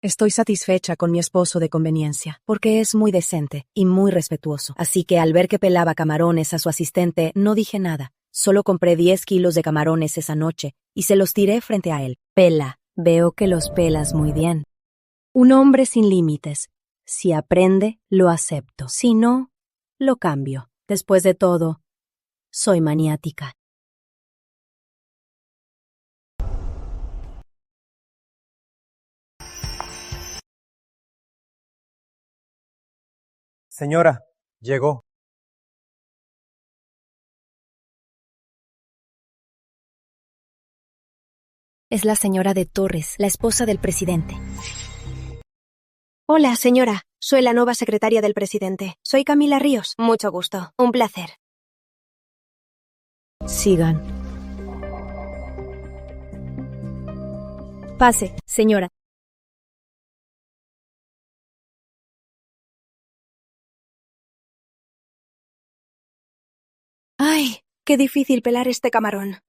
Estoy satisfecha con mi esposo de conveniencia, porque es muy decente y muy respetuoso. Así que al ver que pelaba camarones a su asistente, no dije nada. Solo compré 10 kilos de camarones esa noche y se los tiré frente a él. Pela, veo que los pelas muy bien. Un hombre sin límites. Si aprende, lo acepto. Si no, lo cambio. Después de todo, soy maniática. Señora, llegó. Es la señora de Torres, la esposa del presidente. Hola, señora. Soy la nueva secretaria del presidente. Soy Camila Ríos. Mucho gusto. Un placer. Sigan. Pase, señora. ¡Ay! Qué difícil pelar este camarón.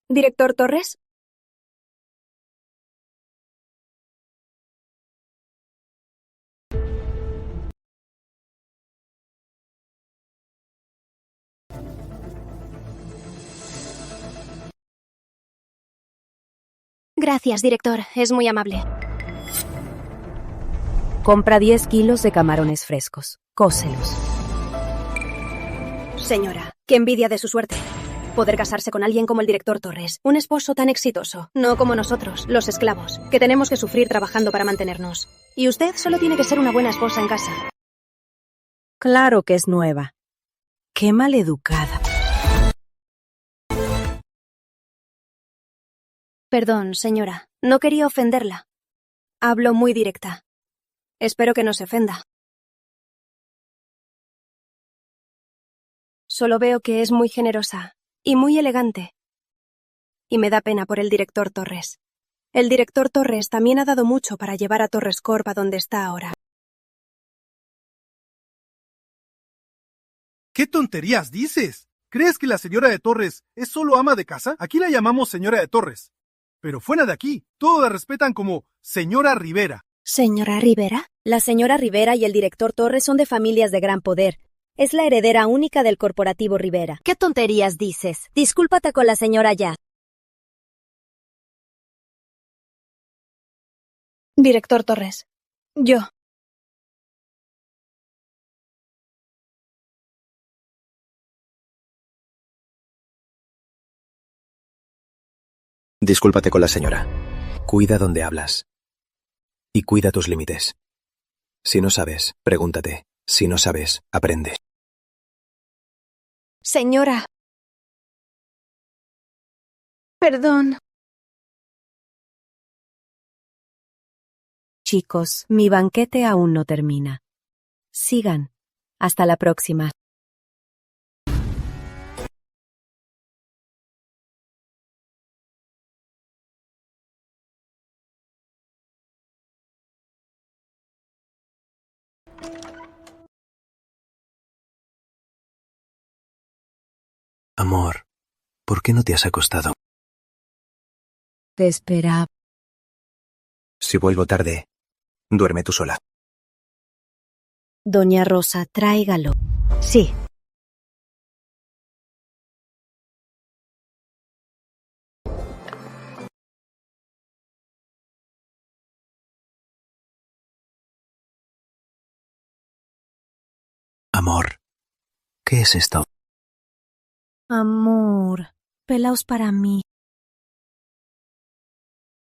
¿Director Torres? Gracias, director. Es muy amable. Compra 10 kilos de camarones frescos. Cócelos. Señora, qué envidia de su suerte. Poder casarse con alguien como el director Torres. Un esposo tan exitoso. No como nosotros, los esclavos, que tenemos que sufrir trabajando para mantenernos. Y usted solo tiene que ser una buena esposa en casa. Claro que es nueva. Qué maleducada. Perdón, señora. No quería ofenderla. Hablo muy directa. Espero que no se ofenda. Solo veo que es muy generosa y muy elegante. Y me da pena por el director Torres. El director Torres también ha dado mucho para llevar a Torres Corp a donde está ahora. ¿Qué tonterías dices? ¿Crees que la señora de Torres es solo ama de casa? Aquí la llamamos señora de Torres. Pero fuera de aquí, todos la respetan como señora Rivera. ¿Señora Rivera? La señora Rivera y el director Torres son de familias de gran poder. Es la heredera única del corporativo Rivera. ¿Qué tonterías dices? Discúlpate con la señora ya. Director Torres. Yo. Discúlpate con la señora. Cuida donde hablas. Y cuida tus límites. Si no sabes, pregúntate. Si no sabes, aprende. Señora. Perdón. Chicos, mi banquete aún no termina. Sigan. Hasta la próxima. Amor, ¿por qué no te has acostado? Te esperaba. Si vuelvo tarde, duerme tú sola. Doña Rosa, tráigalo. Sí. Amor, ¿qué es esto? Amor, pelaos para mí.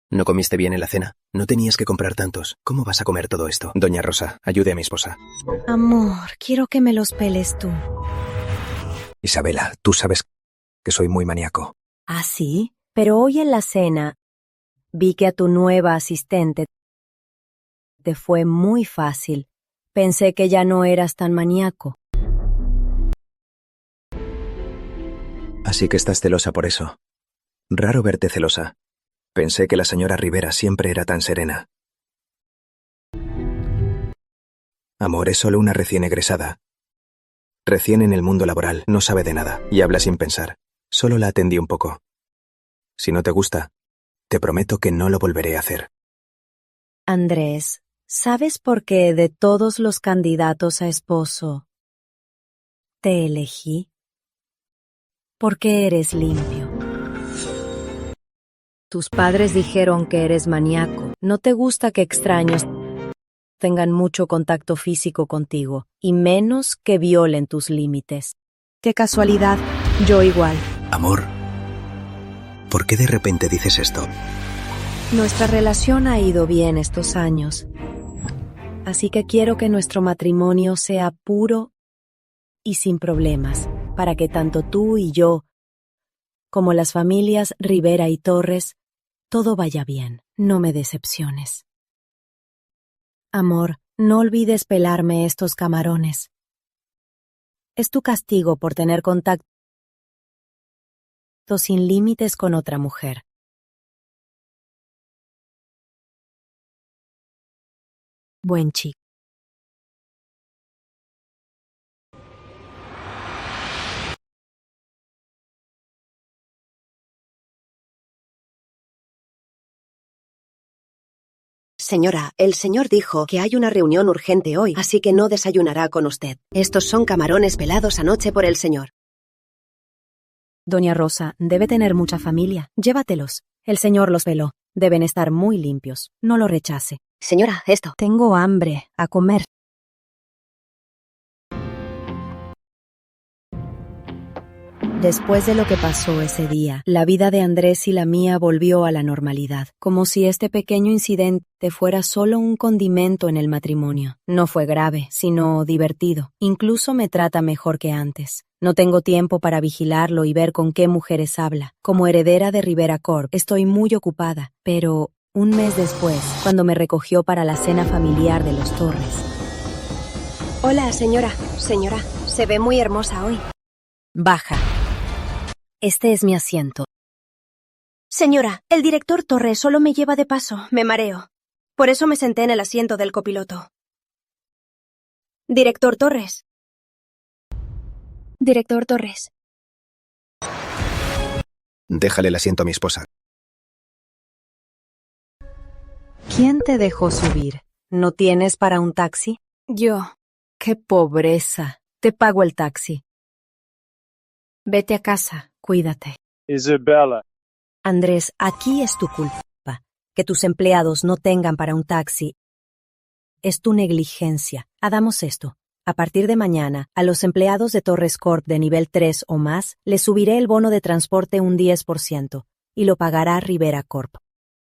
¿No comiste bien en la cena? No tenías que comprar tantos. ¿Cómo vas a comer todo esto? Doña Rosa, ayude a mi esposa. Amor, quiero que me los peles tú. Isabela, tú sabes que soy muy maníaco. ¿Ah, sí? Pero hoy en la cena vi que a tu nueva asistente te fue muy fácil. Pensé que ya no eras tan maníaco. Así que estás celosa por eso. Raro verte celosa. Pensé que la señora Rivera siempre era tan serena. Amor, es solo una recién egresada. Recién en el mundo laboral, no sabe de nada y habla sin pensar. Solo la atendí un poco. Si no te gusta, te prometo que no lo volveré a hacer. Andrés, ¿sabes por qué de todos los candidatos a esposo te elegí? Porque eres limpio. Tus padres dijeron que eres maníaco. No te gusta que extraños tengan mucho contacto físico contigo, y menos que violen tus límites. Qué casualidad, yo igual. Amor, ¿por qué de repente dices esto? Nuestra relación ha ido bien estos años, así que quiero que nuestro matrimonio sea puro y sin problemas, para que tanto tú y yo, como las familias Rivera y Torres, todo vaya bien. No me decepciones. Amor, no olvides pelarme estos camarones. Es tu castigo por tener contacto sin límites con otra mujer. Buen chico. Señora, el señor dijo que hay una reunión urgente hoy, así que no desayunará con usted. Estos son camarones pelados anoche por el señor. Doña Rosa, debe tener mucha familia. Llévatelos. El señor los peló. Deben estar muy limpios. No lo rechace. Señora, esto. Tengo hambre. A comer. Después de lo que pasó ese día, la vida de Andrés y la mía volvió a la normalidad, como si este pequeño incidente fuera solo un condimento en el matrimonio. No fue grave, sino divertido. Incluso me trata mejor que antes. No tengo tiempo para vigilarlo y ver con qué mujeres habla. Como heredera de Rivera Corp, estoy muy ocupada, pero un mes después, cuando me recogió para la cena familiar de los Torres. Hola, señora. Señora, se ve muy hermosa hoy. Baja. Este es mi asiento. Señora, el director Torres solo me lleva de paso. Me mareo. Por eso me senté en el asiento del copiloto. Director Torres. Director Torres. Déjale el asiento a mi esposa. ¿Quién te dejó subir? ¿No tienes para un taxi? Yo. ¡Qué pobreza! Te pago el taxi. Vete a casa. Cuídate. Isabella. Andrés, aquí es tu culpa. Que tus empleados no tengan para un taxi es tu negligencia. Hagamos esto. A partir de mañana, a los empleados de Torres Corp de nivel 3 o más, les subiré el bono de transporte un 10% y lo pagará Rivera Corp.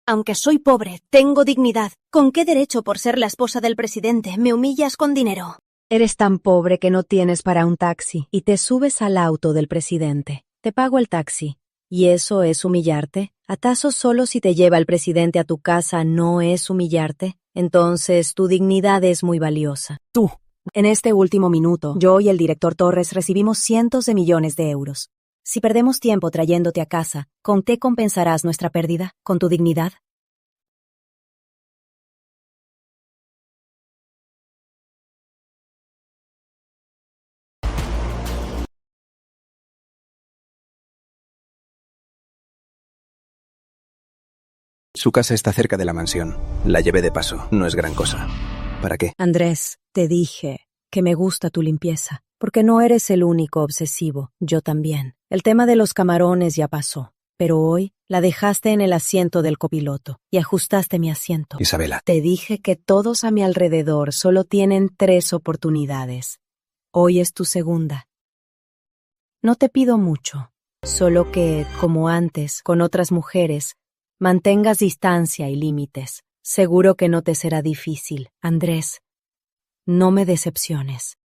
Aunque soy pobre, tengo dignidad. ¿Con qué derecho por ser la esposa del presidente me humillas con dinero? Eres tan pobre que no tienes para un taxi y te subes al auto del presidente. Te pago el taxi. ¿Y eso es humillarte? ¿Acaso solo si te lleva el presidente a tu casa no es humillarte? Entonces tu dignidad es muy valiosa. Tú. En este último minuto, yo y el director Torres recibimos cientos de millones de euros. Si perdemos tiempo trayéndote a casa, ¿con qué compensarás nuestra pérdida? ¿Con tu dignidad? Su casa está cerca de la mansión. La llevé de paso. No es gran cosa. ¿Para qué? Andrés, te dije que me gusta tu limpieza, porque no eres el único obsesivo, yo también. El tema de los camarones ya pasó, pero hoy la dejaste en el asiento del copiloto y ajustaste mi asiento. Isabela. Te dije que todos a mi alrededor solo tienen 3 oportunidades. Hoy es tu segunda. No te pido mucho, solo que, como antes, con otras mujeres, mantengas distancia y límites. Seguro que no te será difícil, Andrés. No me decepciones.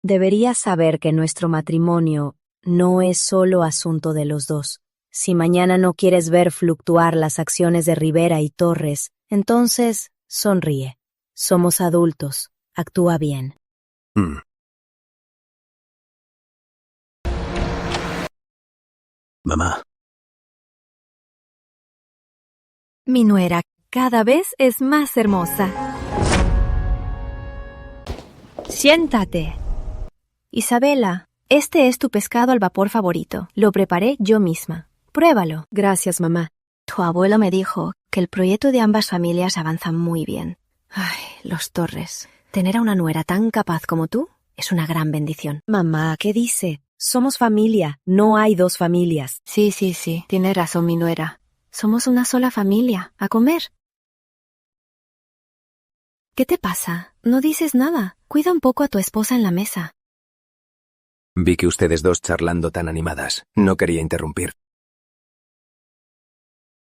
Deberías saber que nuestro matrimonio no es solo asunto de los dos. Si mañana no quieres ver fluctuar las acciones de Rivera y Torres, entonces sonríe. Somos adultos. Actúa bien. Mamá. Mi nuera cada vez es más hermosa. Siéntate. Isabela, Este es tu pescado al vapor favorito. Lo preparé yo misma. Pruébalo. Gracias, mamá. Tu abuelo me dijo que el proyecto de ambas familias avanza muy bien. Ay, los Torres. Tener a una nuera tan capaz como tú es una gran bendición. Mamá, ¿qué dice? Somos familia, no hay dos familias. Sí, tiene razón mi nuera. Somos una sola familia. A comer. ¿Qué te pasa? No dices nada. Cuida un poco a tu esposa en la mesa. Vi que ustedes dos charlando tan animadas. No quería interrumpir.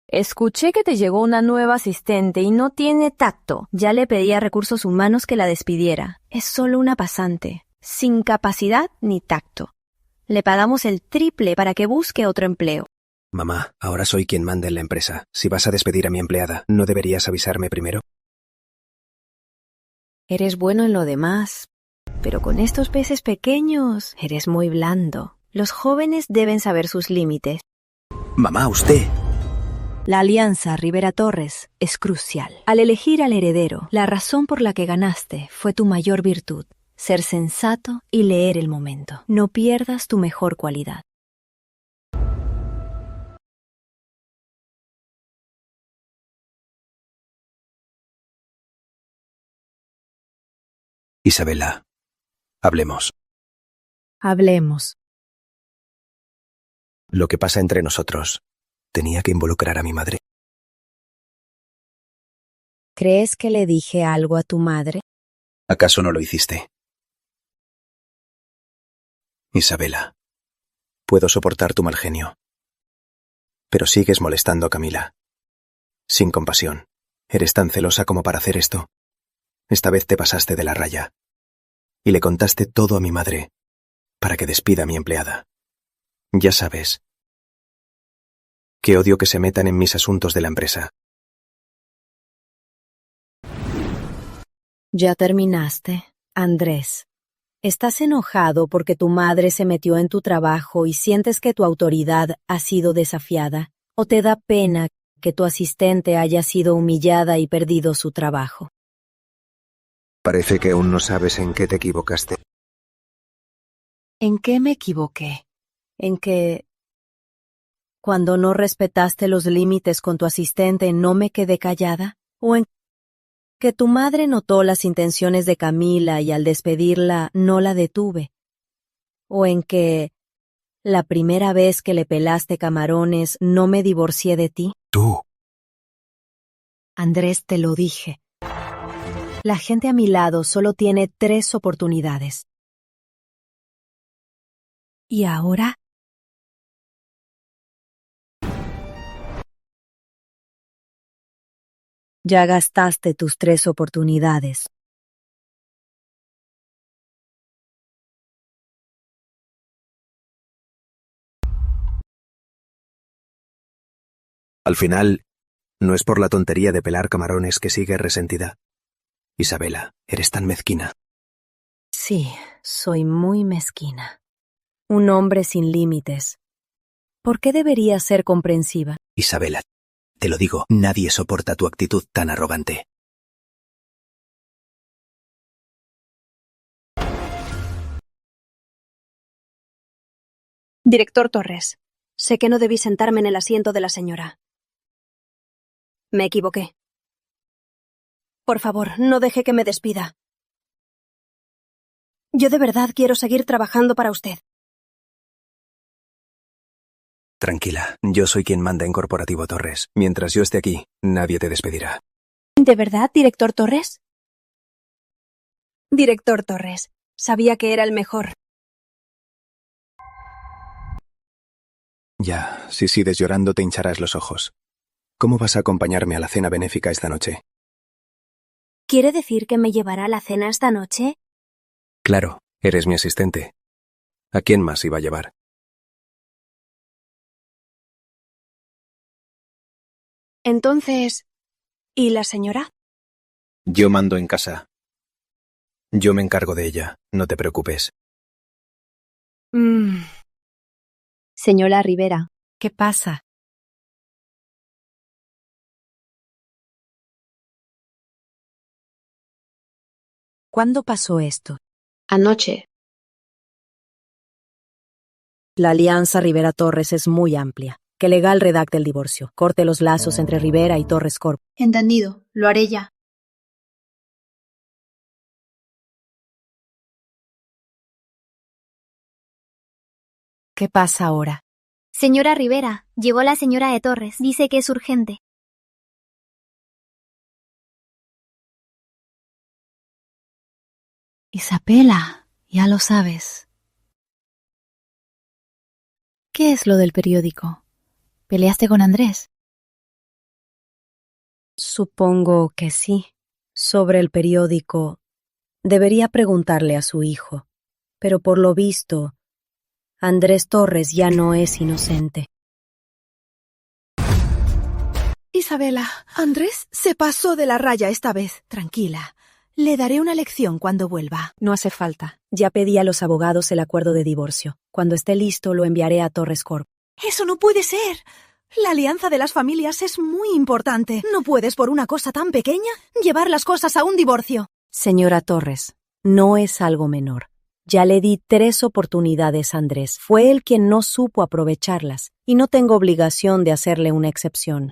Escuché que te llegó una nueva asistente y no tiene tacto. Ya le pedí a Recursos Humanos que la despidiera. Es solo una pasante, sin capacidad ni tacto. Le pagamos el triple para que busque otro empleo. Mamá, ahora soy quien manda en la empresa. Si vas a despedir a mi empleada, ¿no deberías avisarme primero? Eres bueno en lo demás, pero con estos peces pequeños eres muy blando. Los jóvenes deben saber sus límites. Mamá, usted. La alianza Rivera-Torres es crucial. Al elegir al heredero, la razón por la que ganaste fue tu mayor virtud, ser sensato y leer el momento. No pierdas tu mejor cualidad. Isabela, hablemos. Hablemos. Lo que pasa entre nosotros tenía que involucrar a mi madre. ¿Crees que le dije algo a tu madre? ¿Acaso no lo hiciste? Isabela, puedo soportar tu mal genio, pero sigues molestando a Camila. Sin compasión. ¿Eres tan celosa como para hacer esto? Esta vez te pasaste de la raya. Y le contaste todo a mi madre, para que despida a mi empleada. Ya sabes que odio que se metan en mis asuntos de la empresa. Ya terminaste, Andrés. ¿Estás enojado porque tu madre se metió en tu trabajo y sientes que tu autoridad ha sido desafiada? ¿O te da pena que tu asistente haya sido humillada y perdido su trabajo? Parece que aún no sabes en qué te equivocaste. ¿En qué me equivoqué? ¿En que cuando no respetaste los límites con tu asistente no me quedé callada? ¿O en que tu madre notó las intenciones de Camila y al despedirla no la detuve? ¿O en que la primera vez que le pelaste camarones no me divorcié de ti? Tú. Andrés, te lo dije. La gente a mi lado solo tiene 3 oportunidades. ¿Y ahora? Ya gastaste tus 3 oportunidades. Al final, no es por la tontería de pelar camarones que sigues resentida. Isabela, eres tan mezquina. Sí, soy muy mezquina. Un hombre sin límites. ¿Por qué debería ser comprensiva? Isabela, te lo digo, nadie soporta tu actitud tan arrogante. Director Torres, sé que no debí sentarme en el asiento de la señora. Me equivoqué. Por favor, no deje que me despida. Yo de verdad quiero seguir trabajando para usted. Tranquila, yo soy quien manda en Corporativo Torres. Mientras yo esté aquí, nadie te despedirá. ¿De verdad, director Torres? Director Torres, sabía que era el mejor. Ya, si sigues llorando te hincharás los ojos. ¿Cómo vas a acompañarme a la cena benéfica esta noche? ¿Quiere decir que me llevará a la cena esta noche? Claro, eres mi asistente. ¿A quién más iba a llevar? Entonces, ¿y la señora? Yo mando en casa. Yo me encargo de ella, no te preocupes. Señora Rivera, ¿qué pasa? ¿Cuándo pasó esto? Anoche. La alianza Rivera Torres es muy amplia. Que legal redacte el divorcio. Corte los lazos entre Rivera y Torres Corp. Entendido. Lo haré ya. ¿Qué pasa ahora? Señora Rivera, llegó la señora de Torres. Dice que es urgente. Isabela, ya lo sabes. ¿Qué es lo del periódico? ¿Peleaste con Andrés? Supongo que sí. Sobre el periódico, debería preguntarle a su hijo, pero por lo visto, Andrés Torres ya no es inocente. Isabela, Andrés se pasó de la raya esta vez. Tranquila. Le daré una lección cuando vuelva. No hace falta. Ya pedí a los abogados el acuerdo de divorcio. Cuando esté listo, lo enviaré a Torres Corp. ¡Eso no puede ser! La alianza de las familias es muy importante. No puedes, por una cosa tan pequeña, llevar las cosas a un divorcio. Señora Torres, no es algo menor. Ya le di 3 oportunidades a Andrés. Fue él quien no supo aprovecharlas, y no tengo obligación de hacerle una excepción.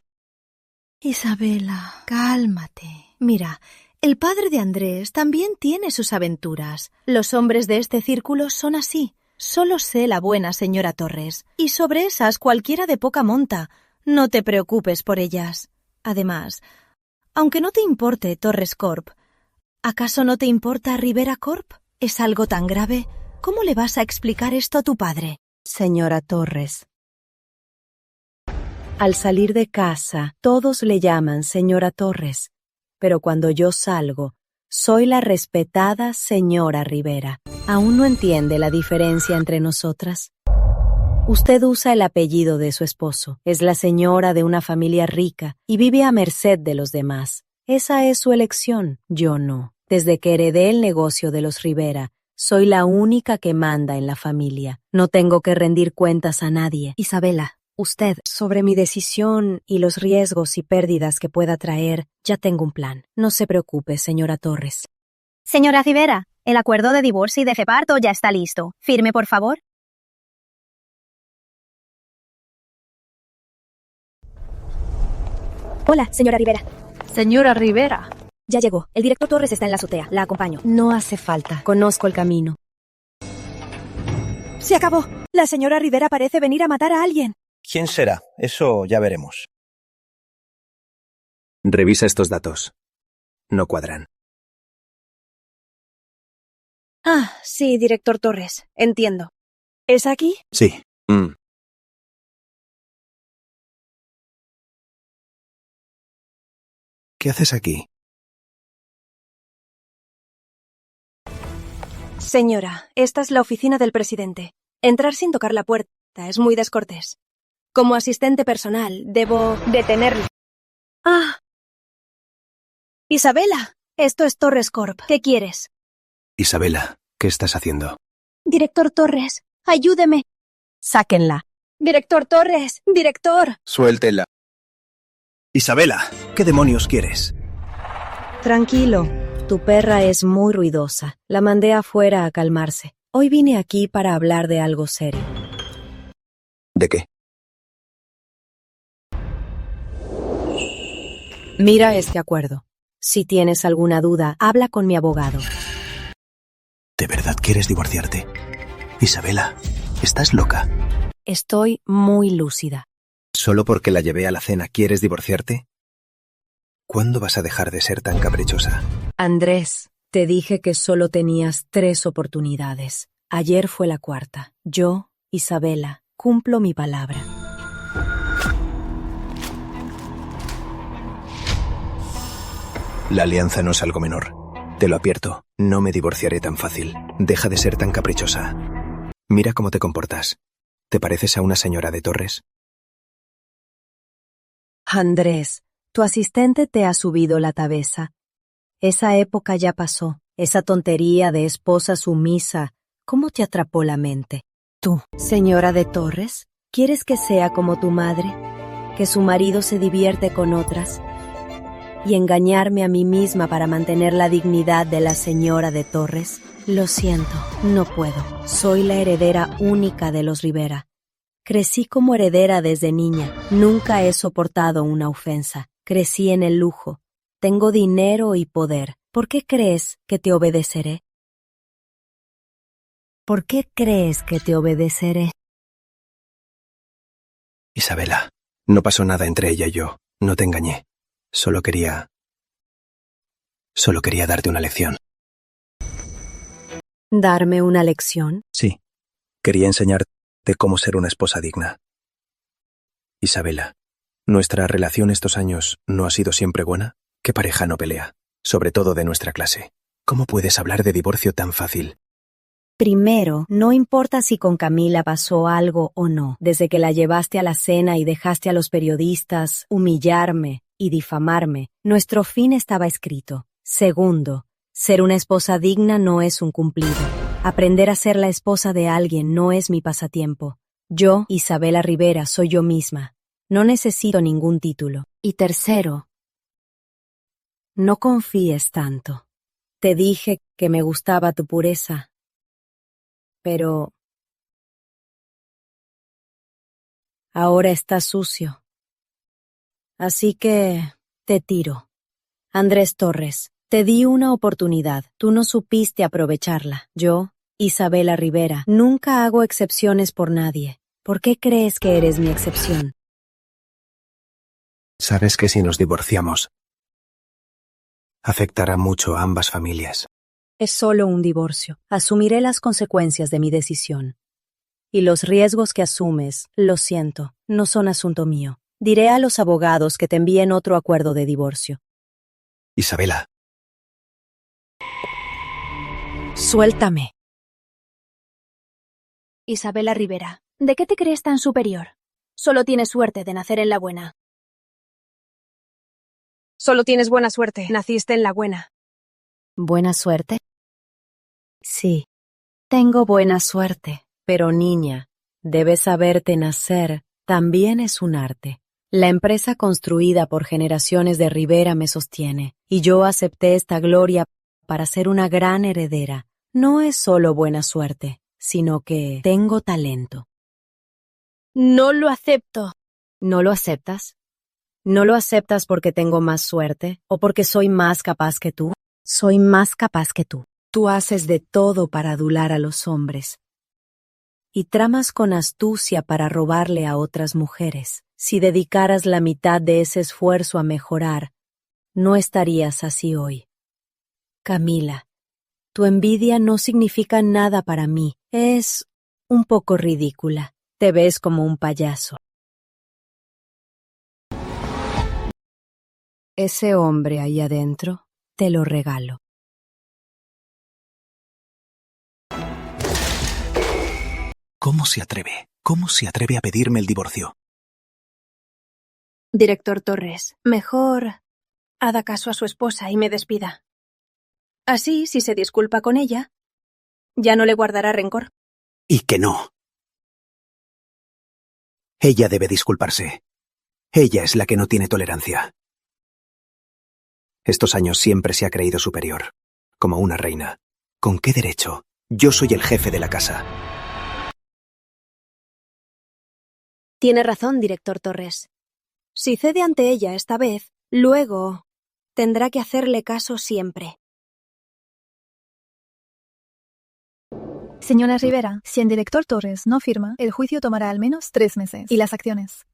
Isabela, cálmate. Mira, el padre de Andrés también tiene sus aventuras. Los hombres de este círculo son así. Solo sé la buena señora Torres. Y sobre esas cualquiera de poca monta. No te preocupes por ellas. Además, aunque no te importe Torres Corp, ¿acaso no te importa Rivera Corp? ¿Es algo tan grave? ¿Cómo le vas a explicar esto a tu padre? Señora Torres, al salir de casa, todos le llaman señora Torres, pero cuando yo salgo, soy la respetada señora Rivera. ¿Aún no entiende la diferencia entre nosotras? Usted usa el apellido de su esposo, es la señora de una familia rica y vive a merced de los demás. Esa es su elección, yo no. Desde que heredé el negocio de los Rivera, soy la única que manda en la familia. No tengo que rendir cuentas a nadie. Isabela, usted, Sobre mi decisión y los riesgos y pérdidas que pueda traer, ya tengo un plan. No se preocupe, señora Torres. Señora Rivera, el acuerdo de divorcio y de reparto ya está listo. Firme, por favor. Hola, señora Rivera. Señora Rivera. Ya llegó. El director Torres está en la azotea. La acompaño. No hace falta. Conozco el camino. ¡Se acabó! La señora Rivera parece venir a matar a alguien. ¿Quién será? Eso ya veremos. Revisa estos datos. No cuadran. Ah, sí, director Torres. Entiendo. ¿Es aquí? Sí. ¿Qué haces aquí? Señora, esta es la oficina del presidente. Entrar sin tocar la puerta es muy descortés. Como asistente personal, debo detenerlo. ¡Ah! Isabela, esto es Torres Corp. ¿Qué quieres? Isabela, ¿qué estás haciendo? Director Torres, ayúdeme. Sáquenla. Director Torres, director. Suéltela. Isabela, ¿qué demonios quieres? Tranquilo. Tu perra es muy ruidosa. La mandé afuera a calmarse. Hoy vine aquí para hablar de algo serio. ¿De qué? Mira este acuerdo. Si tienes alguna duda, habla con mi abogado. ¿De verdad quieres divorciarte? Isabela, ¿estás loca? Estoy muy lúcida. ¿Solo porque la llevé a la cena quieres divorciarte? ¿Cuándo vas a dejar de ser tan caprichosa? Andrés, te dije que solo tenías 3 oportunidades. Ayer fue la 4ª. Yo, Isabela, cumplo mi palabra. La alianza no es algo menor. Te lo advierto, no me divorciaré tan fácil. Deja de ser tan caprichosa. Mira cómo te comportas. ¿Te pareces a una señora de Torres? Andrés, tu asistente te ha subido la tabeza. Esa época ya pasó. Esa tontería de esposa sumisa, ¿cómo te atrapó la mente? Tú, señora de Torres, ¿quieres que sea como tu madre? ¿Que su marido se divierte con otras? ¿Y engañarme a mí misma para mantener la dignidad de la señora de Torres? Lo siento, no puedo. Soy la heredera única de los Rivera. Crecí como heredera desde niña. Nunca he soportado una ofensa. Crecí en el lujo. Tengo dinero y poder. ¿Por qué crees que te obedeceré? ¿Por qué crees que te obedeceré? Isabela, no pasó nada entre ella y yo. No te engañé. Solo quería darte una lección. ¿Darme una lección? Sí. Quería enseñarte cómo ser una esposa digna. Isabela, ¿nuestra relación estos años no ha sido siempre buena? ¿Qué pareja no pelea? Sobre todo de nuestra clase. ¿Cómo puedes hablar de divorcio tan fácil? Primero, no importa si con Camila pasó algo o no, desde que la llevaste a la cena y dejaste a los periodistas humillarme y difamarme, nuestro fin estaba escrito. Segundo, ser una esposa digna no es un cumplido. Aprender a ser la esposa de alguien no es mi pasatiempo. Yo, Isabela Rivera, soy yo misma. No necesito ningún título. Y tercero, no confíes tanto. Te dije que me gustaba tu pureza. Pero ahora está sucio. Así que te tiro. Andrés Torres, te di una oportunidad. Tú no supiste aprovecharla. Yo, Isabela Rivera, nunca hago excepciones por nadie. ¿Por qué crees que eres mi excepción? Sabes que si nos divorciamos, afectará mucho a ambas familias. Es solo un divorcio. Asumiré las consecuencias de mi decisión. Y los riesgos que asumes, lo siento, no son asunto mío. Diré a los abogados que te envíen otro acuerdo de divorcio. Isabela. Suéltame. Isabela Rivera, ¿de qué te crees tan superior? Solo tienes suerte de nacer en la buena. Solo tienes buena suerte. Naciste en la buena. ¿Buena suerte? Sí, tengo buena suerte, pero niña, debes saberte nacer, también es un arte. La empresa construida por generaciones de Rivera me sostiene, y yo acepté esta gloria para ser una gran heredera. No es solo buena suerte, sino que tengo talento. No lo acepto. ¿No lo aceptas? ¿No lo aceptas porque tengo más suerte o porque soy más capaz que tú? Soy más capaz que tú. Tú haces de todo para adular a los hombres. Y tramas con astucia para robarle a otras mujeres. Si dedicaras la mitad de ese esfuerzo a mejorar, no estarías así hoy. Camila, tu envidia no significa nada para mí. Es un poco ridícula. Te ves como un payaso. Ese hombre ahí adentro, te lo regalo. ¿Cómo se atreve? ¿Cómo se atreve a pedirme el divorcio? Director Torres, mejor haga caso a su esposa y me despida. Así, si se disculpa con ella, ya no le guardará rencor. Y que no. Ella debe disculparse. Ella es la que no tiene tolerancia. Estos años siempre se ha creído superior, como una reina. ¿Con qué derecho? Yo soy el jefe de la casa. Tiene razón, director Torres. Si cede ante ella esta vez, luego tendrá que hacerle caso siempre. Señora Rivera, si el director Torres no firma, el juicio tomará al menos 3 meses. ¿Y las acciones?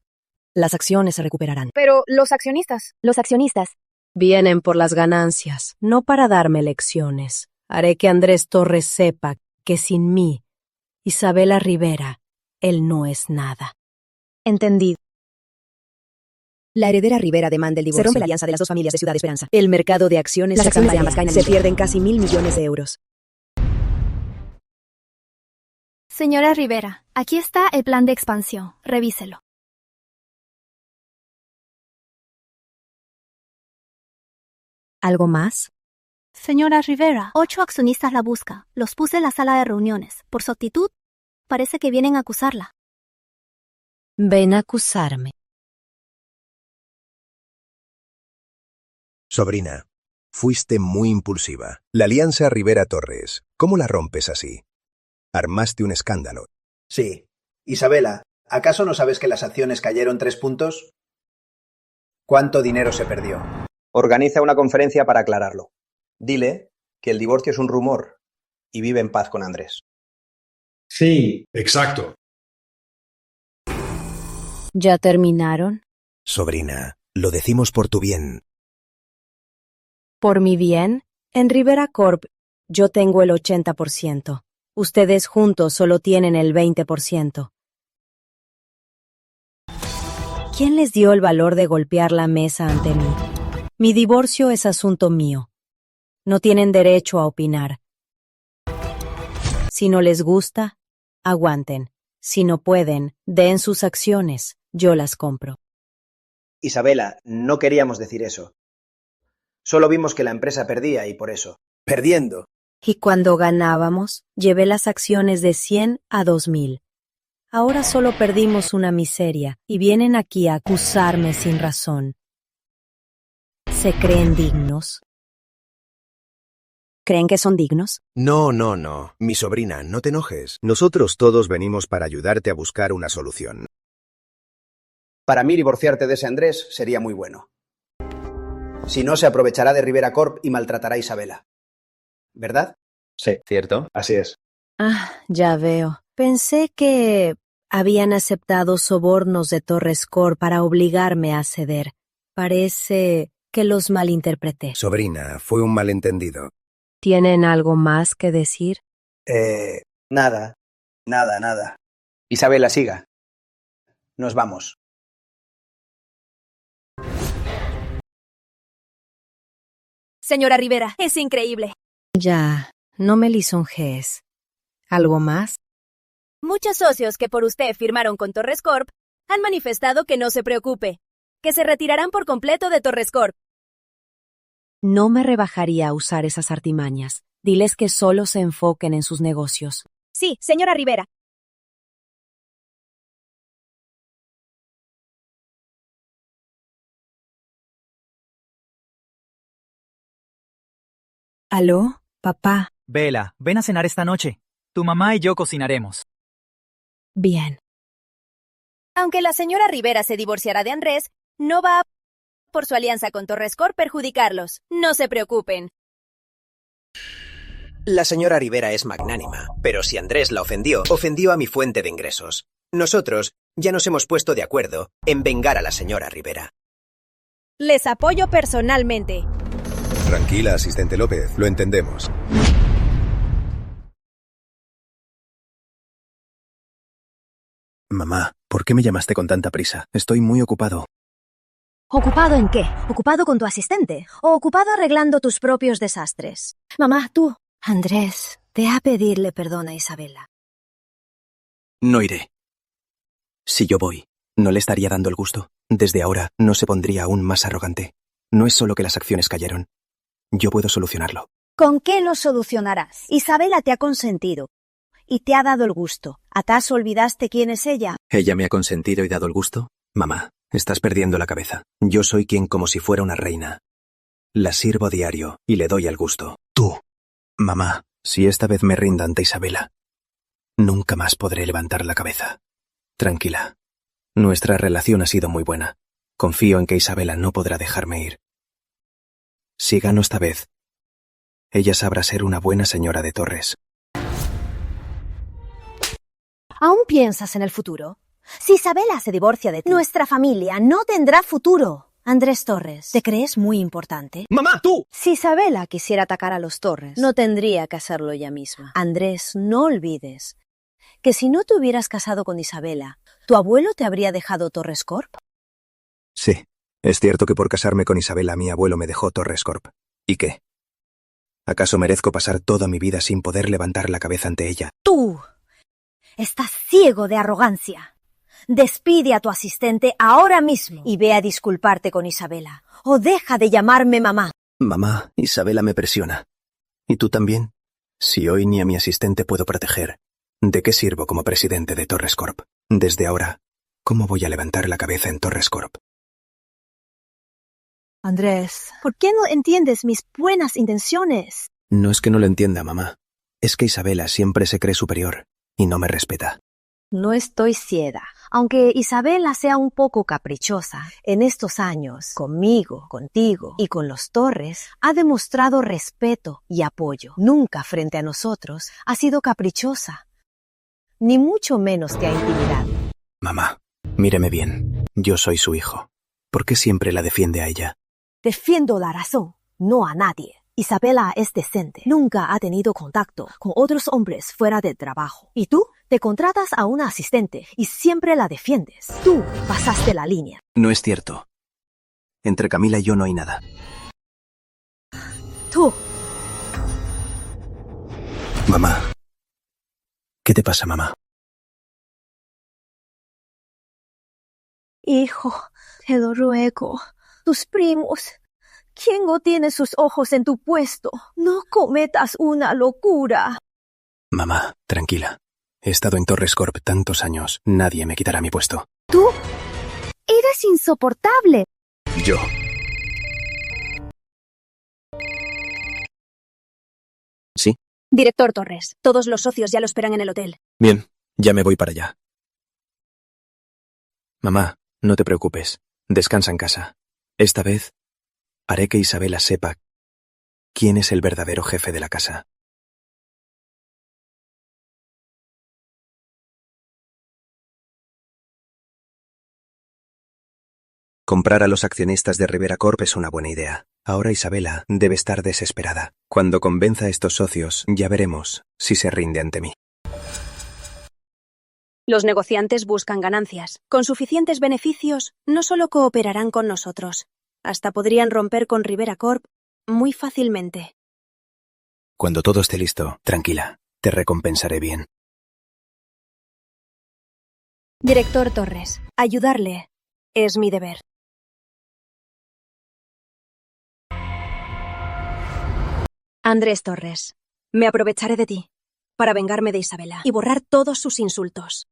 Las acciones se recuperarán. Pero los accionistas. Los accionistas. Vienen por las ganancias, no para darme lecciones. Haré que Andrés Torres sepa que sin mí, Isabela Rivera, él no es nada. Entendido. La heredera Rivera demanda el divorcio. Se rompe la alianza de las dos familias de Ciudad Esperanza. El mercado de acciones Las acciones de ambas tambalea. caen al Se pierden casi 1.000 millones de euros. Señora Rivera, aquí está el plan de expansión. Revíselo. ¿Algo más? Señora Rivera, 8 accionistas la buscan. Los puse en la sala de reuniones. Por su actitud, parece que vienen a acusarla. Ven a acusarme. Sobrina, fuiste muy impulsiva. La alianza Rivera Torres ¿Cómo la rompes así? Armaste un escándalo. Sí. Isabela, ¿acaso no sabes que las acciones cayeron 3 puntos? ¿Cuánto dinero se perdió? Organiza una conferencia para aclararlo. Dile que el divorcio es un rumor y vive en paz con Andrés. Sí, exacto. ¿Ya terminaron? Sobrina, lo decimos por tu bien. ¿Por mi bien? En Rivera Corp yo tengo el 80%. Ustedes juntos solo tienen el 20%. ¿Quién les dio el valor de golpear la mesa ante mí? Mi divorcio es asunto mío. No tienen derecho a opinar. Si no les gusta, aguanten. Si no pueden, den sus acciones. Yo las compro. Isabela, no queríamos decir eso. Solo vimos que la empresa perdía y por eso. Perdiendo. Y cuando ganábamos, llevé las acciones de 100 a 2000. Ahora solo perdimos una miseria y vienen aquí a acusarme sin razón. ¿Se creen dignos? ¿Creen que son dignos? No. Mi sobrina, no te enojes. Nosotros todos venimos para ayudarte a buscar una solución. Para mí divorciarte de ese Andrés sería muy bueno. Si no, se aprovechará de Rivera Corp y maltratará a Isabela. ¿Verdad? Sí, cierto. Así es. Ya veo. Pensé que habían aceptado sobornos de Torres Corp para obligarme a ceder. Parece que los malinterpreté. Sobrina, fue un malentendido. ¿Tienen algo más que decir? Nada. Isabela, siga. Nos vamos. Señora Rivera, es increíble. Ya, no me lisonjees. ¿Algo más? Muchos socios que por usted firmaron con Torres Corp han manifestado que no se preocupe, que se retirarán por completo de Torres Corp. No me rebajaría a usar esas artimañas. Diles que solo se enfoquen en sus negocios. Sí, señora Rivera. ¿Aló, papá? Bella, ven a cenar esta noche. Tu mamá y yo cocinaremos. Bien. Aunque la señora Rivera se divorciará de Andrés, no va a, por su alianza con Torres Corp, perjudicarlos. No se preocupen. La señora Rivera es magnánima, pero si Andrés la ofendió a mi fuente de ingresos. Nosotros ya nos hemos puesto de acuerdo en vengar a la señora Rivera. Les apoyo personalmente. Tranquila, asistente López, lo entendemos. Mamá, ¿por qué me llamaste con tanta prisa? Estoy muy ocupado. ¿Ocupado en qué? ¿Ocupado con tu asistente? ¿O ocupado arreglando tus propios desastres? Mamá, tú. Andrés, ve a pedirle perdón a Isabela. No iré. Si yo voy, no le estaría dando el gusto. Desde ahora no se pondría aún más arrogante. No es solo que las acciones cayeron. Yo puedo solucionarlo. ¿Con qué lo solucionarás? Isabela te ha consentido y te ha dado el gusto. ¿Acaso olvidaste quién es ella? ¿Ella me ha consentido y dado el gusto? Mamá, estás perdiendo la cabeza. Yo soy quien como si fuera una reina. La sirvo a diario y le doy el gusto. Tú. Mamá, si esta vez me rindo ante Isabela, nunca más podré levantar la cabeza. Tranquila. Nuestra relación ha sido muy buena. Confío en que Isabela no podrá dejarme ir. Si gano esta vez, ella sabrá ser una buena señora de Torres. ¿Aún piensas en el futuro? Si Isabela se divorcia de ti, nuestra familia no tendrá futuro. Andrés Torres, ¿te crees muy importante? ¡Mamá, tú! Si Isabela quisiera atacar a los Torres, no tendría que hacerlo ella misma. Andrés, no olvides que si no te hubieras casado con Isabela, ¿tu abuelo te habría dejado Torres Corp? Sí, es cierto que por casarme con Isabela mi abuelo me dejó Torres Corp. ¿Y qué? ¿Acaso merezco pasar toda mi vida sin poder levantar la cabeza ante ella? ¡Tú! Estás ciego de arrogancia. Despide a tu asistente ahora mismo y ve a disculparte con Isabela. O deja de llamarme mamá. Mamá, Isabela me presiona. ¿Y tú también? Si hoy ni a mi asistente puedo proteger, ¿de qué sirvo como presidente de Torres Corp? Desde ahora, ¿cómo voy a levantar la cabeza en Torres Corp? Andrés, ¿por qué no entiendes mis buenas intenciones? No es que no lo entienda, mamá. Es que Isabela siempre se cree superior y no me respeta. No estoy ciega. Aunque Isabela sea un poco caprichosa, en estos años, conmigo, contigo y con los Torres, ha demostrado respeto y apoyo. Nunca frente a nosotros ha sido caprichosa, ni mucho menos te ha intimidado. Mamá, míreme bien. Yo soy su hijo. ¿Por qué siempre la defiende a ella? Defiendo la razón, no a nadie. Isabela es decente. Nunca ha tenido contacto con otros hombres fuera del trabajo. ¿Y tú? Te contratas a una asistente y siempre la defiendes. Tú pasaste la línea. No es cierto. Entre Camila y yo no hay nada. Tú. Mamá. ¿Qué te pasa, mamá? Hijo, te lo ruego. Tus primos. ¿Quién no tiene sus ojos en tu puesto? No cometas una locura. Mamá, tranquila. He estado en Torres Corp tantos años. Nadie me quitará mi puesto. ¿Tú? Eres insoportable. Yo. ¿Sí? Director Torres, todos los socios ya lo esperan en el hotel. Bien, ya me voy para allá. Mamá, no te preocupes. Descansa en casa. Esta vez haré que Isabela sepa quién es el verdadero jefe de la casa. Comprar a los accionistas de Rivera Corp es una buena idea. Ahora Isabela debe estar desesperada. Cuando convenza a estos socios, ya veremos si se rinde ante mí. Los negociantes buscan ganancias. Con suficientes beneficios, no solo cooperarán con nosotros, hasta podrían romper con Rivera Corp muy fácilmente. Cuando todo esté listo, tranquila, te recompensaré bien. Director Torres, ayudarle es mi deber. Andrés Torres, me aprovecharé de ti para vengarme de Isabela y borrar todos sus insultos.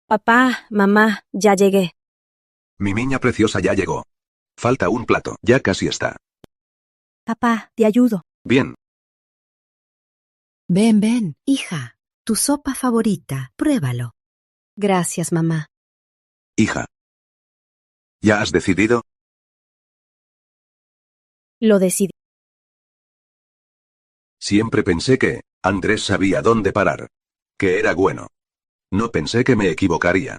Papá, mamá, ya llegué. Mi niña preciosa ya llegó. Falta un plato, ya casi está. Papá, te ayudo. Bien. Ven, ven, hija. Tu sopa favorita. Pruébalo. Gracias, mamá. Hija. ¿Ya has decidido? Lo decidí. Siempre pensé que Andrés sabía dónde parar. Que era bueno. No pensé que me equivocaría.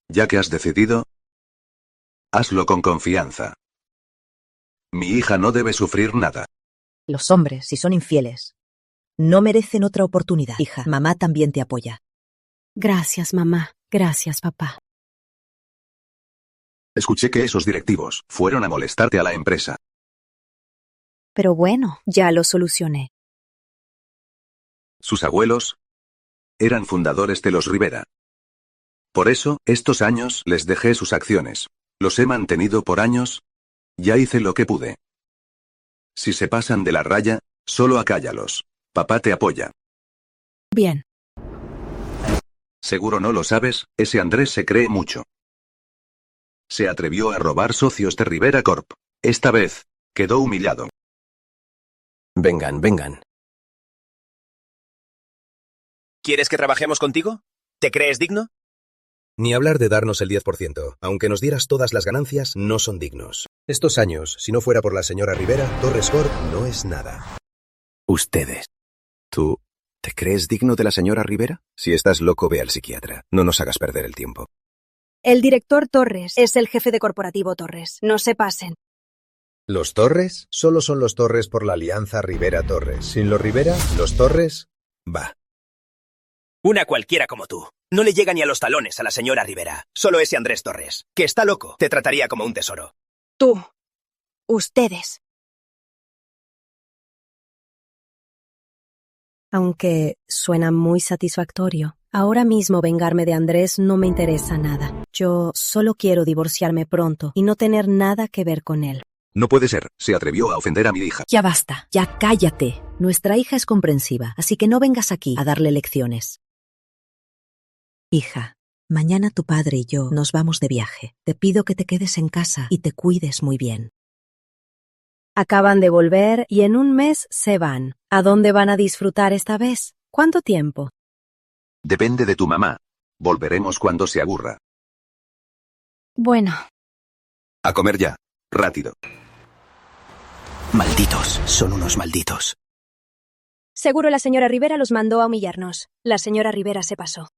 Ya que has decidido, hazlo con confianza. Mi hija no debe sufrir nada. Los hombres, si son infieles, no merecen otra oportunidad. Hija, mamá también te apoya. Gracias, mamá. Gracias, papá. Escuché que esos directivos fueron a molestarte a la empresa. Pero bueno, ya lo solucioné. Sus abuelos eran fundadores de los Rivera. Por eso, estos años les dejé sus acciones. Los he mantenido por años. Ya hice lo que pude. Si se pasan de la raya, solo acállalos. Papá te apoya. Bien. Seguro no lo sabes, ese Andrés se cree mucho. Se atrevió a robar socios de Rivera Corp. Esta vez, quedó humillado. Vengan, vengan. ¿Quieres que trabajemos contigo? ¿Te crees digno? Ni hablar de darnos el 10%. Aunque nos dieras todas las ganancias, no son dignos. Estos años, si no fuera por la señora Rivera, Torres Corp no es nada. Ustedes. ¿Tú te crees digno de la señora Rivera? Si estás loco, ve al psiquiatra. No nos hagas perder el tiempo. El director Torres es el jefe de corporativo Torres. No se pasen. ¿Los Torres? Solo son los Torres por la alianza Rivera-Torres. Sin los Rivera, los Torres, va. Una cualquiera como tú. No le llega ni a los talones a la señora Rivera. Solo ese Andrés Torres, que está loco, te trataría como un tesoro. Tú. Ustedes. Aunque suena muy satisfactorio, ahora mismo vengarme de Andrés no me interesa nada. Yo solo quiero divorciarme pronto y no tener nada que ver con él. No puede ser. Se atrevió a ofender a mi hija. Ya basta, ya cállate. Nuestra hija es comprensiva, así que no vengas aquí a darle lecciones. Hija, mañana tu padre y yo nos vamos de viaje. Te pido que te quedes en casa y te cuides muy bien. Acaban de volver y en un mes se van. ¿A dónde van a disfrutar esta vez? ¿Cuánto tiempo? Depende de tu mamá. Volveremos cuando se aburra. Bueno. A comer ya. Rápido. Malditos, son unos malditos. Seguro la señora Rivera los mandó a humillarnos. La señora Rivera se pasó.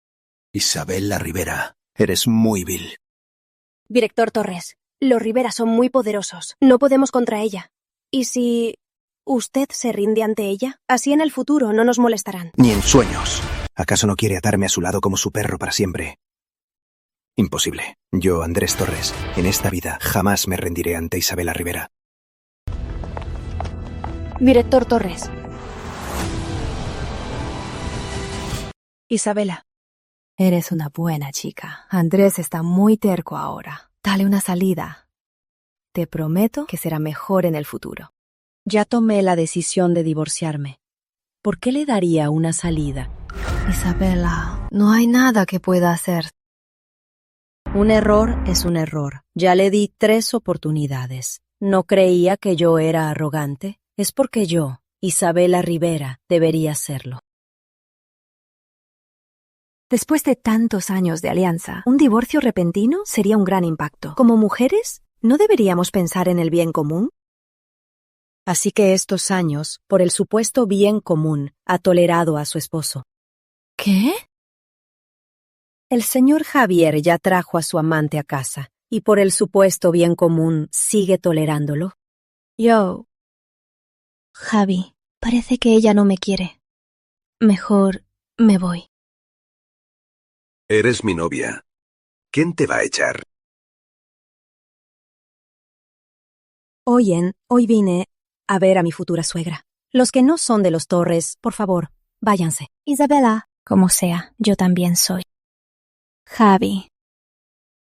Isabela Rivera, eres muy vil. Director Torres, los Rivera son muy poderosos. No podemos contra ella. ¿Y si usted se rinde ante ella? Así en el futuro no nos molestarán. Ni en sueños. ¿Acaso no quiere atarme a su lado como su perro para siempre? Imposible. Yo, Andrés Torres, en esta vida jamás me rendiré ante Isabela Rivera. Director Torres. Isabela, eres una buena chica. Andrés está muy terco ahora. Dale una salida. Te prometo que será mejor en el futuro. Ya tomé la decisión de divorciarme. ¿Por qué le daría una salida? Isabela, no hay nada que pueda hacer. Un error es un error. Ya le di 3 oportunidades. ¿No creía que yo era arrogante? Es porque yo, Isabela Rivera, debería serlo. Después de tantos años de alianza, un divorcio repentino sería un gran impacto. Como mujeres, ¿no deberíamos pensar en el bien común? Así que estos años, por el supuesto bien común, ha tolerado a su esposo. ¿Qué? El señor Javier ya trajo a su amante a casa, y por el supuesto bien común sigue tolerándolo. Javi, parece que ella no me quiere. Mejor me voy. Eres mi novia. ¿Quién te va a echar? Oyen, hoy vine a ver a mi futura suegra. Los que no son de los Torres, por favor, váyanse. Isabela, como sea, yo también soy. Javi.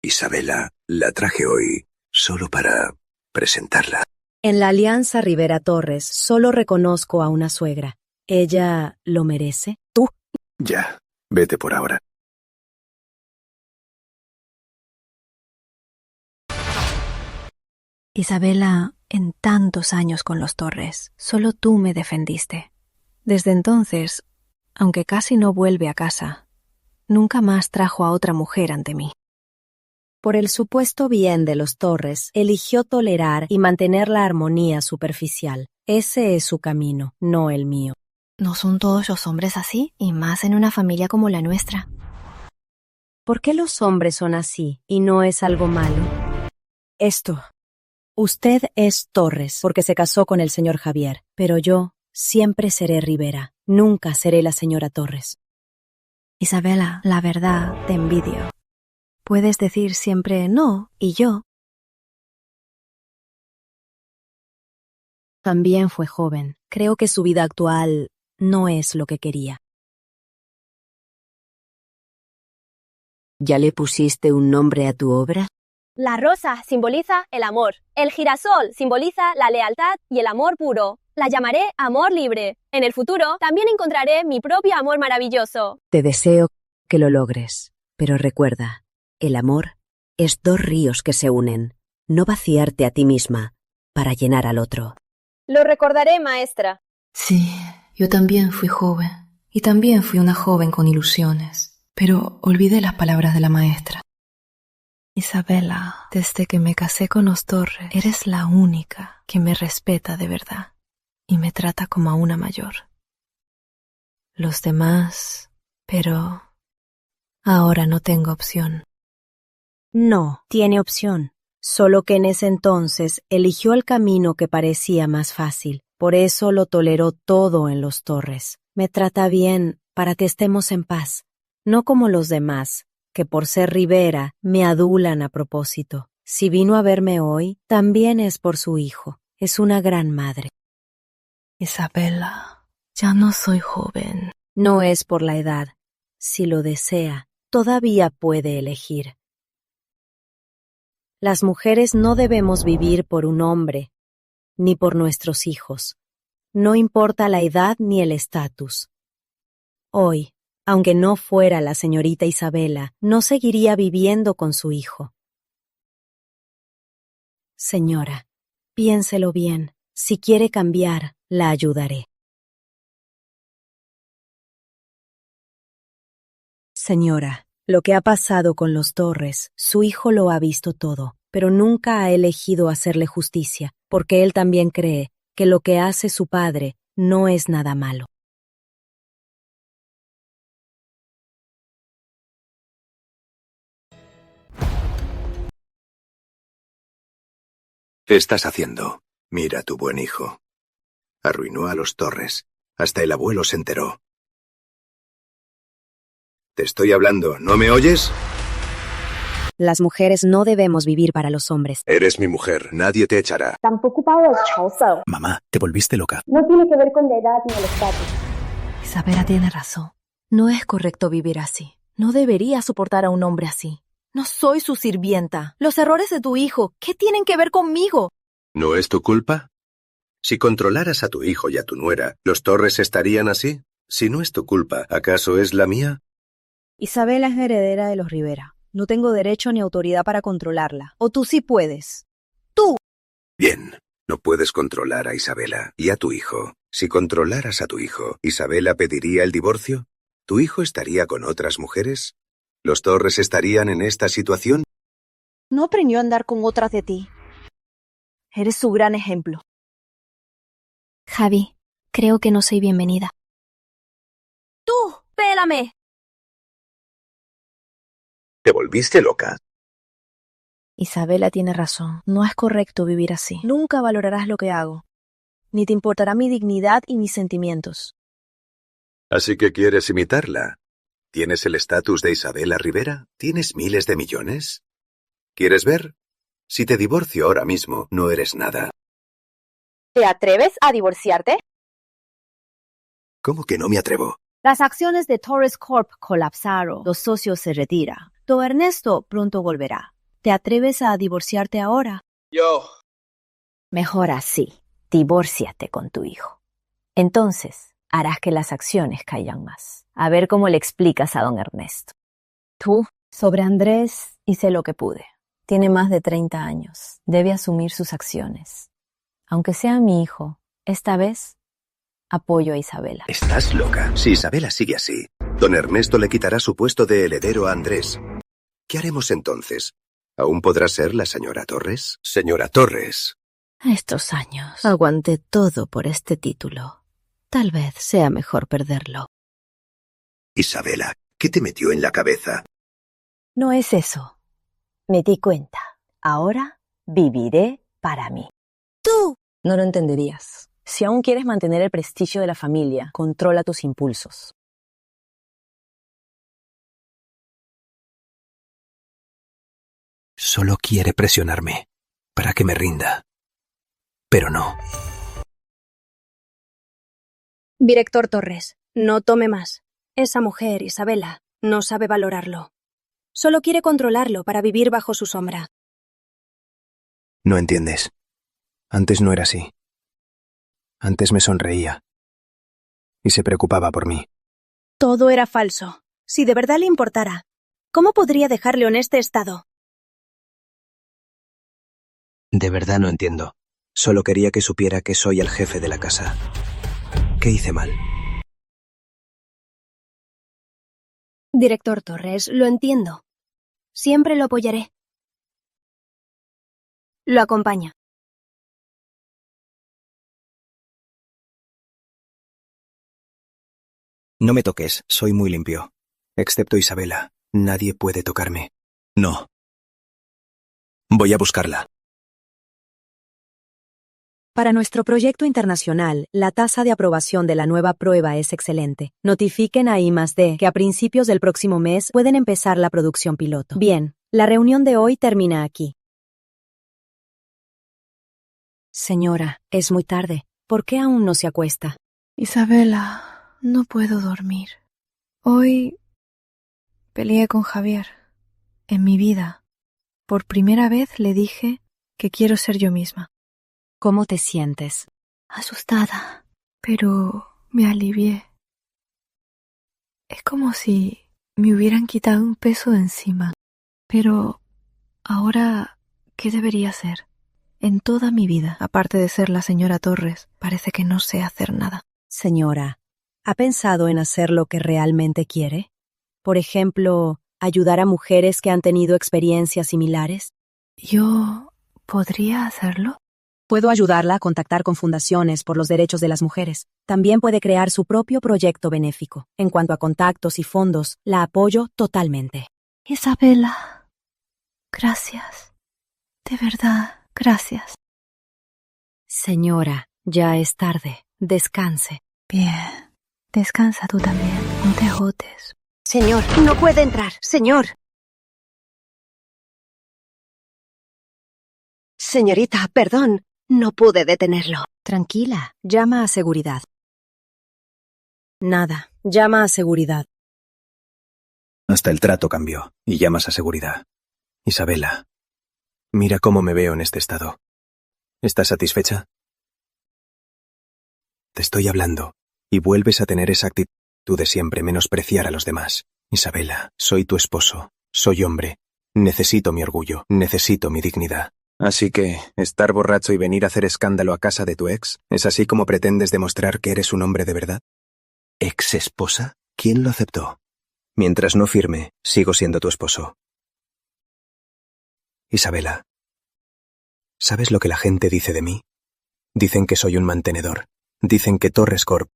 Isabela, la traje hoy solo para presentarla. En la alianza Rivera Torres solo reconozco a una suegra. ¿Ella lo merece? ¿Tú? Ya, vete por ahora. Isabela, en tantos años con los Torres, solo tú me defendiste. Desde entonces, aunque casi no vuelve a casa, nunca más trajo a otra mujer ante mí. Por el supuesto bien de los Torres, eligió tolerar y mantener la armonía superficial. Ese es su camino, no el mío. ¿No son todos los hombres así? Y más en una familia como la nuestra. ¿Por qué los hombres son así y no es algo malo? Usted es Torres porque se casó con el señor Javier, pero yo siempre seré Rivera. Nunca seré la señora Torres. Isabela, la verdad, te envidio. Puedes decir siempre no y yo. También fue joven. Creo que su vida actual no es lo que quería. ¿Ya le pusiste un nombre a tu obra? La rosa simboliza el amor. El girasol simboliza la lealtad y el amor puro. La llamaré amor libre. En el futuro también encontraré mi propio amor maravilloso. Te deseo que lo logres, pero recuerda, el amor es 2 ríos que se unen, no vaciarte a ti misma para llenar al otro. Lo recordaré, maestra. Sí, yo también fui joven, y también fui una joven con ilusiones, pero olvidé las palabras de la maestra. Isabela, desde que me casé con los Torres, eres la única que me respeta de verdad y me trata como a una mayor. Los demás, pero ahora no tengo opción. No, tiene opción. Solo que en ese entonces eligió el camino que parecía más fácil. Por eso lo toleró todo en los Torres. Me trata bien para que estemos en paz, no como los demás, que por ser Rivera me adulan a propósito. Si vino a verme hoy, también es por su hijo. Es una gran madre. Isabela, ya no soy joven. No es por la edad. Si lo desea, todavía puede elegir. Las mujeres no debemos vivir por un hombre, ni por nuestros hijos. No importa la edad ni el estatus. Hoy, aunque no fuera la señorita Isabela, no seguiría viviendo con su hijo. Señora, piénselo bien. Si quiere cambiar, la ayudaré. Señora, lo que ha pasado con los Torres, su hijo lo ha visto todo, pero nunca ha elegido hacerle justicia, porque él también cree que lo que hace su padre no es nada malo. ¿Qué estás haciendo? Mira a tu buen hijo. Arruinó a los Torres. Hasta el abuelo se enteró. Te estoy hablando, ¿no me oyes? Las mujeres no debemos vivir para los hombres. Eres mi mujer, nadie te echará. Mamá, te volviste loca. No tiene que ver con la edad ni el estatus. Isabela tiene razón. No es correcto vivir así. No debería soportar a un hombre así. No soy su sirvienta. Los errores de tu hijo, ¿qué tienen que ver conmigo? ¿No es tu culpa? Si controlaras a tu hijo y a tu nuera, ¿los Torres estarían así? Si no es tu culpa, ¿acaso es la mía? Isabela es heredera de los Rivera. No tengo derecho ni autoridad para controlarla. O tú sí puedes. ¡Tú! Bien, no puedes controlar a Isabela y a tu hijo. Si controlaras a tu hijo, ¿Isabela pediría el divorcio? ¿Tu hijo estaría con otras mujeres? ¿Los Torres estarían en esta situación? No aprendió a andar con otras de ti. Eres su gran ejemplo. Javi, creo que no soy bienvenida. ¡Tú! ¡Pélame! ¿Te volviste loca? Isabela tiene razón. No es correcto vivir así. Nunca valorarás lo que hago. Ni te importará mi dignidad y mis sentimientos. Así que quieres imitarla. ¿Tienes el estatus de Isabela Rivera? ¿Tienes miles de millones? ¿Quieres ver? Si te divorcio ahora mismo, no eres nada. ¿Te atreves a divorciarte? ¿Cómo que no me atrevo? Las acciones de Torres Corp colapsaron. Los socios se retiran. Tu Ernesto pronto volverá. ¿Te atreves a divorciarte ahora? Yo. Mejor así. Divórciate con tu hijo. Entonces, harás que las acciones caigan más. A ver cómo le explicas a don Ernesto. Tú, sobre Andrés, hice lo que pude. Tiene más de 30 años. Debe asumir sus acciones. Aunque sea mi hijo, esta vez apoyo a Isabela. Estás loca. Si Isabela sigue así, don Ernesto le quitará su puesto de heredero a Andrés. ¿Qué haremos entonces? ¿Aún podrá ser la señora Torres? Señora Torres. A estos años aguanté todo por este título. Tal vez sea mejor perderlo. Isabela, ¿qué te metió en la cabeza? No es eso. Me di cuenta. Ahora viviré para mí. ¡Tú! No lo entenderías. Si aún quieres mantener el prestigio de la familia, controla tus impulsos. Solo quiere presionarme para que me rinda. Pero no. Director Torres, no tome más. Esa mujer, Isabela, no sabe valorarlo. Solo quiere controlarlo para vivir bajo su sombra. No entiendes. Antes no era así. Antes me sonreía. Y se preocupaba por mí. Todo era falso. Si de verdad le importara, ¿cómo podría dejarle en este estado? De verdad no entiendo. Solo quería que supiera que soy el jefe de la casa. ¿Qué hice mal? Director Torres, lo entiendo. Siempre lo apoyaré. Lo acompaña. No me toques, soy muy limpio. Excepto Isabela, nadie puede tocarme. No. Voy a buscarla. Para nuestro proyecto internacional, la tasa de aprobación de la nueva prueba es excelente. Notifiquen a I+D que a principios del próximo mes pueden empezar la producción piloto. Bien, la reunión de hoy termina aquí. Señora, es muy tarde. ¿Por qué aún no se acuesta? Isabela, no puedo dormir. Hoy peleé con Javier. En mi vida, por primera vez le dije que quiero ser yo misma. ¿Cómo te sientes? Asustada, pero me alivié. Es como si me hubieran quitado un peso de encima. Pero ahora, ¿qué debería hacer? En toda mi vida, aparte de ser la señora Torres, parece que no sé hacer nada. Señora, ¿ha pensado en hacer lo que realmente quiere? Por ejemplo, ayudar a mujeres que han tenido experiencias similares. ¿Yo podría hacerlo? Puedo ayudarla a contactar con fundaciones por los derechos de las mujeres. También puede crear su propio proyecto benéfico. En cuanto a contactos y fondos, la apoyo totalmente. Isabela, gracias. De verdad, gracias. Señora, ya es tarde. Descanse. Bien. Descansa tú también. No te agotes. Señor, no puede entrar. Señor. Señorita, perdón. No pude detenerlo. Tranquila, llama a seguridad. Nada, llama a seguridad. Hasta el trato cambió, y llamas a seguridad. Isabela, mira cómo me veo en este estado. ¿Estás satisfecha? Te estoy hablando, y vuelves a tener esa actitud de siempre menospreciar a los demás. Isabela, soy tu esposo, soy hombre. Necesito mi orgullo, necesito mi dignidad. Así que, estar borracho y venir a hacer escándalo a casa de tu ex, ¿es así como pretendes demostrar que eres un hombre de verdad? ¿Ex esposa? ¿Quién lo aceptó? Mientras no firme, sigo siendo tu esposo. Isabela, ¿sabes lo que la gente dice de mí? Dicen que soy un mantenedor. Dicen que Torres Corp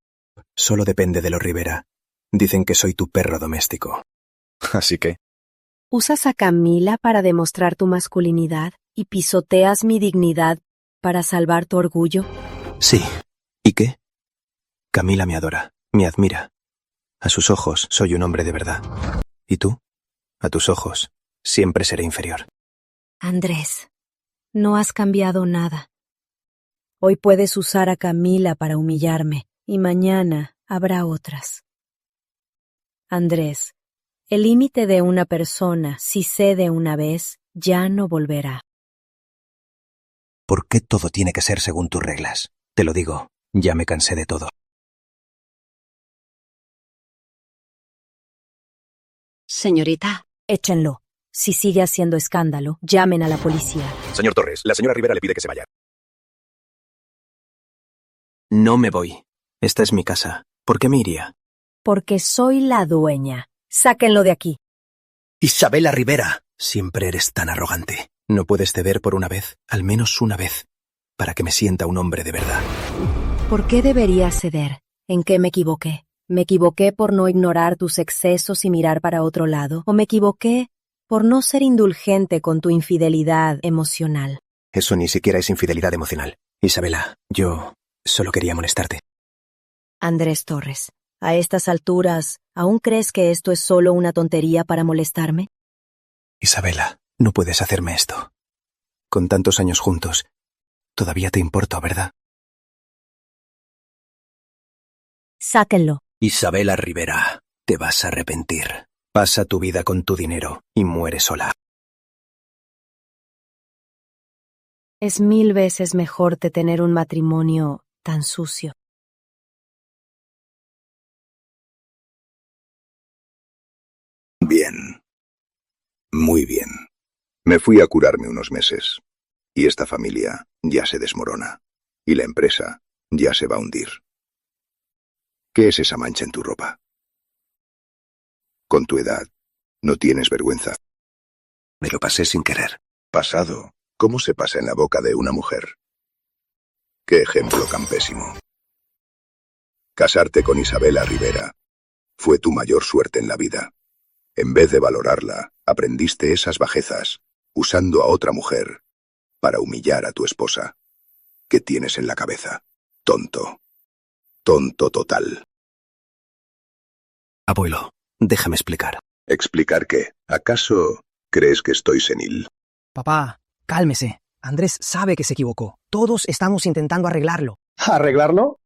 solo depende de los Rivera. Dicen que soy tu perro doméstico. Así que... ¿Usas a Camila para demostrar tu masculinidad y pisoteas mi dignidad para salvar tu orgullo? Sí. ¿Y qué? Camila me adora, me admira. A sus ojos soy un hombre de verdad. ¿Y tú? A tus ojos siempre seré inferior. Andrés, no has cambiado nada. Hoy puedes usar a Camila para humillarme y mañana habrá otras. Andrés, el límite de una persona, si cede una vez, ya no volverá. ¿Por qué todo tiene que ser según tus reglas? Te lo digo, ya me cansé de todo. Señorita. Échenlo. Si sigue haciendo escándalo, llamen a la policía. Señor Torres, la señora Rivera le pide que se vaya. No me voy. Esta es mi casa. ¿Por qué me iría? Porque soy la dueña. Sáquenlo de aquí. Isabela Rivera, siempre eres tan arrogante. ¿No puedes ceder por una vez, al menos una vez, para que me sienta un hombre de verdad? ¿Por qué debería ceder? ¿En qué me equivoqué? ¿Me equivoqué por no ignorar tus excesos y mirar para otro lado? ¿O me equivoqué por no ser indulgente con tu infidelidad emocional? Eso ni siquiera es infidelidad emocional. Isabela, yo solo quería molestarte. Andrés Torres, a estas alturas, ¿aún crees que esto es solo una tontería para molestarme? Isabela, no puedes hacerme esto. Con tantos años juntos, todavía te importo, ¿verdad? Sáquenlo. Isabela Rivera, te vas a arrepentir. Pasa tu vida con tu dinero y muere sola. Es 1000 veces mejor de tener un matrimonio tan sucio. Bien. Muy bien. Me fui a curarme unos meses. Y esta familia ya se desmorona. Y la empresa ya se va a hundir. ¿Qué es esa mancha en tu ropa? Con tu edad, no tienes vergüenza. Me lo pasé sin querer. Pasado, ¿cómo se pasa en la boca de una mujer? ¡Qué ejemplo campésimo! Casarte con Isabela Rivera fue tu mayor suerte en la vida. En vez de valorarla, aprendiste esas bajezas, usando a otra mujer para humillar a tu esposa. ¿Qué tienes en la cabeza? Tonto. Tonto total. Abuelo, déjame explicar. ¿Explicar qué? ¿Acaso crees que estoy senil? Papá, cálmese. Andrés sabe que se equivocó. Todos estamos intentando arreglarlo. ¿Arreglarlo?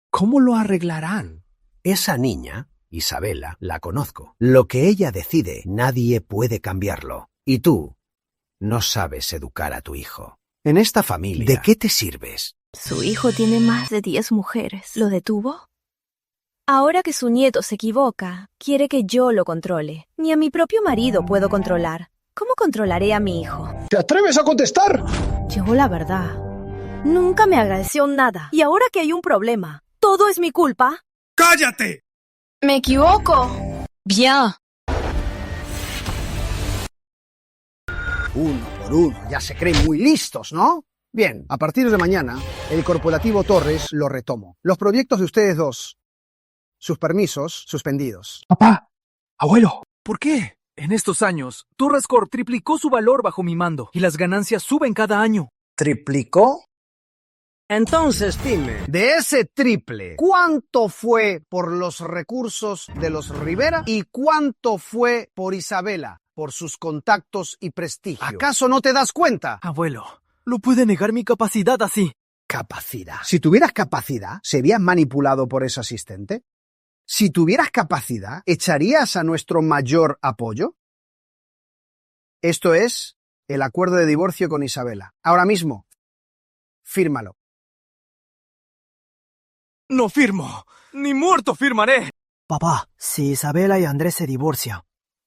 ¿Cómo lo arreglarán? Esa niña, Isabela, la conozco. Lo que ella decide, nadie puede cambiarlo. Y tú no sabes educar a tu hijo. En esta familia, ¿de qué te sirves? Su hijo tiene más de 10 mujeres. ¿Lo detuvo? Ahora que su nieto se equivoca, quiere que yo lo controle. Ni a mi propio marido puedo controlar. ¿Cómo controlaré a mi hijo? ¿Te atreves a contestar? Llegó la verdad. Nunca me agradeció nada. Y ahora que hay un problema, ¿todo es mi culpa? ¡Cállate! Me equivoco. Bien. Uno por uno, ya se creen muy listos, ¿no? Bien, a partir de mañana, el corporativo Torres lo retomo. Los proyectos de ustedes dos, sus permisos suspendidos. Papá, abuelo. ¿Por qué? En estos años, Torres Corp triplicó su valor bajo mi mando y las ganancias suben cada año. ¿Triplicó? Entonces dime, de ese triple, ¿cuánto fue por los recursos de los Rivera y cuánto fue por Isabela, por sus contactos y prestigio? ¿Acaso no te das cuenta? Abuelo, ¿lo puede negar mi capacidad así? Capacidad. Si tuvieras capacidad, ¿serías manipulado por ese asistente? Si tuvieras capacidad, ¿echarías a nuestro mayor apoyo? Esto es el acuerdo de divorcio con Isabela. Ahora mismo, fírmalo. No firmo. Ni muerto firmaré. Papá, si Isabela y Andrés se divorcian,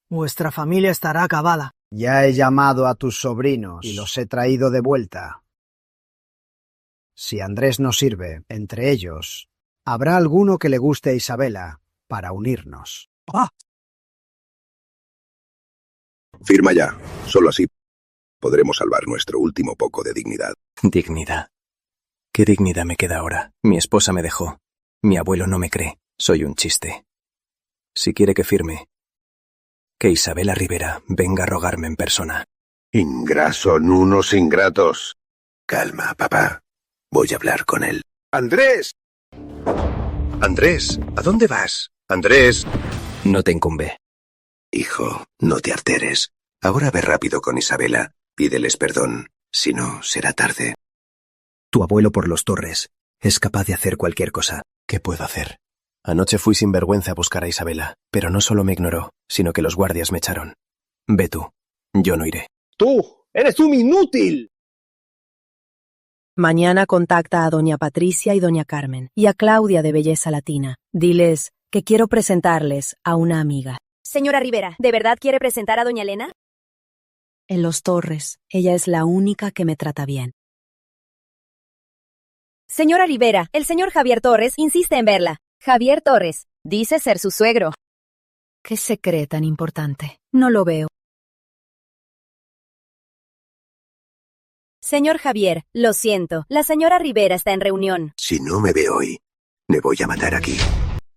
vuestra familia estará acabada. Ya he llamado a tus sobrinos y los he traído de vuelta. Si Andrés no sirve, entre ellos, habrá alguno que le guste a Isabela para unirnos. Papá. Firma ya. Solo así podremos salvar nuestro último poco de dignidad. Dignidad. ¿Qué dignidad me queda ahora? Mi esposa me dejó. Mi abuelo no me cree. Soy un chiste. Si quiere que firme, que Isabela Rivera venga a rogarme en persona. Son unos ingratos. Calma, papá. Voy a hablar con él. ¡Andrés! Andrés, ¿a dónde vas? Andrés. No te incumbe. Hijo, no te alteres. Ahora ve rápido con Isabela. Pídeles perdón. Si no, será tarde. Tu abuelo por los Torres es capaz de hacer cualquier cosa. ¿Qué puedo hacer? Anoche fui sin vergüenza a buscar a Isabela, pero no solo me ignoró, sino que los guardias me echaron. Ve tú. Yo no iré. ¡Tú! ¡Eres un inútil! Mañana contacta a doña Patricia y doña Carmen y a Claudia de Belleza Latina. Diles que quiero presentarles a una amiga. Señora Rivera, ¿de verdad quiere presentar a doña Elena? En los Torres, ella es la única que me trata bien. Señora Rivera, el señor Javier Torres insiste en verla. Javier Torres, dice ser su suegro. ¿Qué se cree tan importante? No lo veo. Señor Javier, lo siento, la señora Rivera está en reunión. Si no me ve hoy, me voy a matar aquí.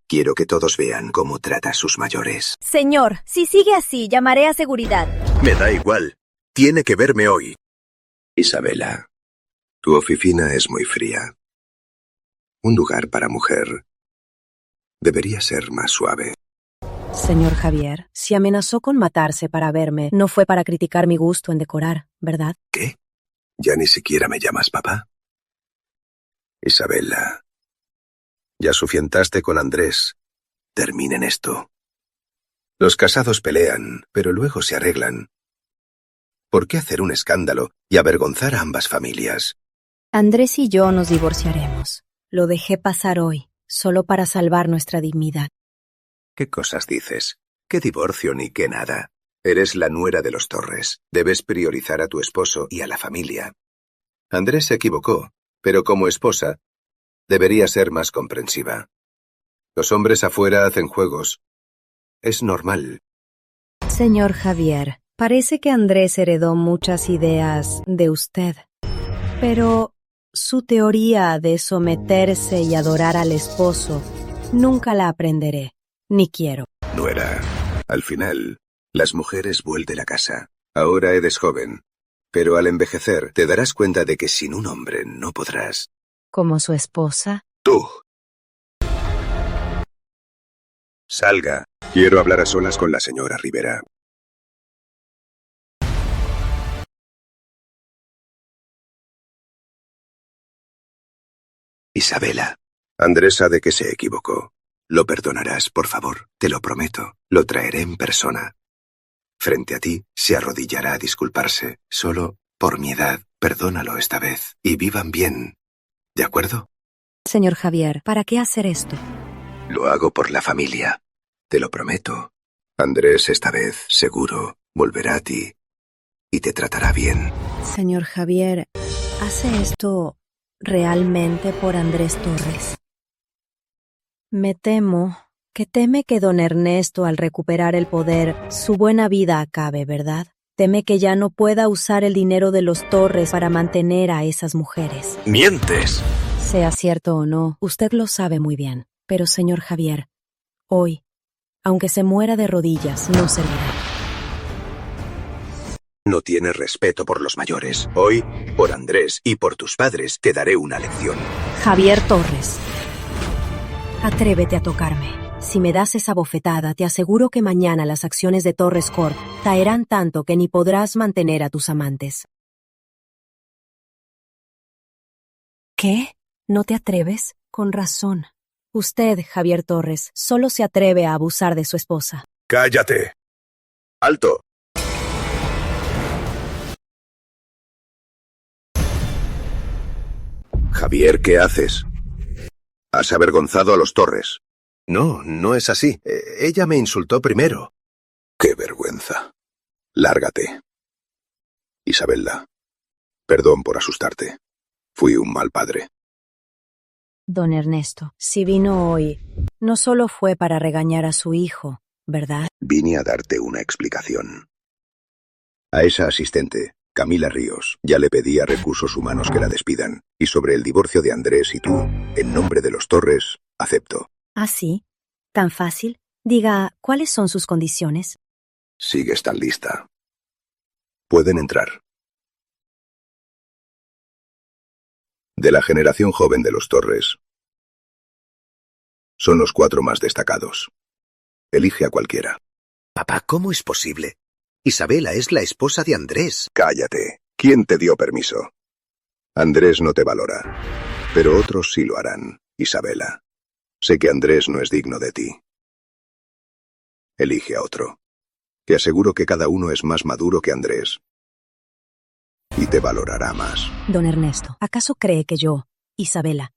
Quiero que todos vean cómo trata a sus mayores. Señor, si sigue así, llamaré a seguridad. Me da igual. Tiene que verme hoy. Isabela, tu oficina es muy fría. Un lugar para mujer debería ser más suave. Señor Javier, si amenazó con matarse para verme, no fue para criticar mi gusto en decorar, ¿verdad? ¿Qué? ¿Ya ni siquiera me llamas papá? Isabela, ya suficientaste con Andrés. Terminen esto. Los casados pelean, pero luego se arreglan. ¿Por qué hacer un escándalo y avergonzar a ambas familias? Andrés y yo nos divorciaremos. Lo dejé pasar hoy, solo para salvar nuestra dignidad. ¿Qué cosas dices? ¿Qué divorcio ni qué nada? Eres la nuera de los Torres. Debes priorizar a tu esposo y a la familia. Andrés se equivocó, pero como esposa, debería ser más comprensiva. Los hombres afuera hacen juegos. Es normal. Señor Javier, parece que Andrés heredó muchas ideas de usted. Pero su teoría de someterse y adorar al esposo nunca la aprenderé, ni quiero. Nuera, al final, las mujeres vuelven a casa. Ahora eres joven, pero al envejecer te darás cuenta de que sin un hombre no podrás. ¿Como su esposa? ¡Tú! Salga. Quiero hablar a solas con la señora Rivera. Isabela, Andrés sabe que se equivocó. Lo perdonarás, por favor, te lo prometo. Lo traeré en persona. Frente a ti, se arrodillará a disculparse. Solo, por mi edad, perdónalo esta vez. Y vivan bien. ¿De acuerdo? Señor Javier, ¿para qué hacer esto? Lo hago por la familia. Te lo prometo. Andrés esta vez, seguro, volverá a ti. y te tratará bien. Señor Javier, ¿hace esto realmente por Andrés Torres? Me temo que teme que don Ernesto, al recuperar el poder, su buena vida acabe, ¿verdad? Teme que ya no pueda usar el dinero de los Torres para mantener a esas mujeres. ¡Mientes! Sea cierto o no, usted lo sabe muy bien. Pero, señor Javier, hoy, aunque se muera de rodillas, no servirá. No tienes respeto por los mayores. Hoy, por Andrés y por tus padres, te daré una lección. Javier Torres, atrévete a tocarme. Si me das esa bofetada, te aseguro que mañana las acciones de Torres Corp caerán tanto que ni podrás mantener a tus amantes. ¿Qué? ¿No te atreves? Con razón. Usted, Javier Torres, solo se atreve a abusar de su esposa. ¡Cállate! ¡Alto! Javier, ¿qué haces? Has avergonzado a los Torres. No, no es así. Ella me insultó primero. ¡Qué vergüenza! Lárgate. Isabela, perdón por asustarte. Fui un mal padre. Don Ernesto, si vino hoy, no solo fue para regañar a su hijo, ¿verdad? Vine a darte una explicación. A esa asistente, Camila Ríos, ya le pedí a Recursos Humanos que la despidan. Y sobre el divorcio de Andrés y tú, en nombre de los Torres, acepto. ¿Ah, sí? ¿Tan fácil? Diga, ¿cuáles son sus condiciones? Sigues tan lista. Pueden entrar. De la generación joven de los Torres, son los 4 más destacados. Elige a cualquiera. Papá, ¿cómo es posible? Isabela es la esposa de Andrés. Cállate. ¿Quién te dio permiso? Andrés no te valora, pero otros sí lo harán, Isabela. Sé que Andrés no es digno de ti. Elige a otro. Te aseguro que cada uno es más maduro que Andrés. Y te valorará más. Don Ernesto, ¿acaso cree que yo, Isabela,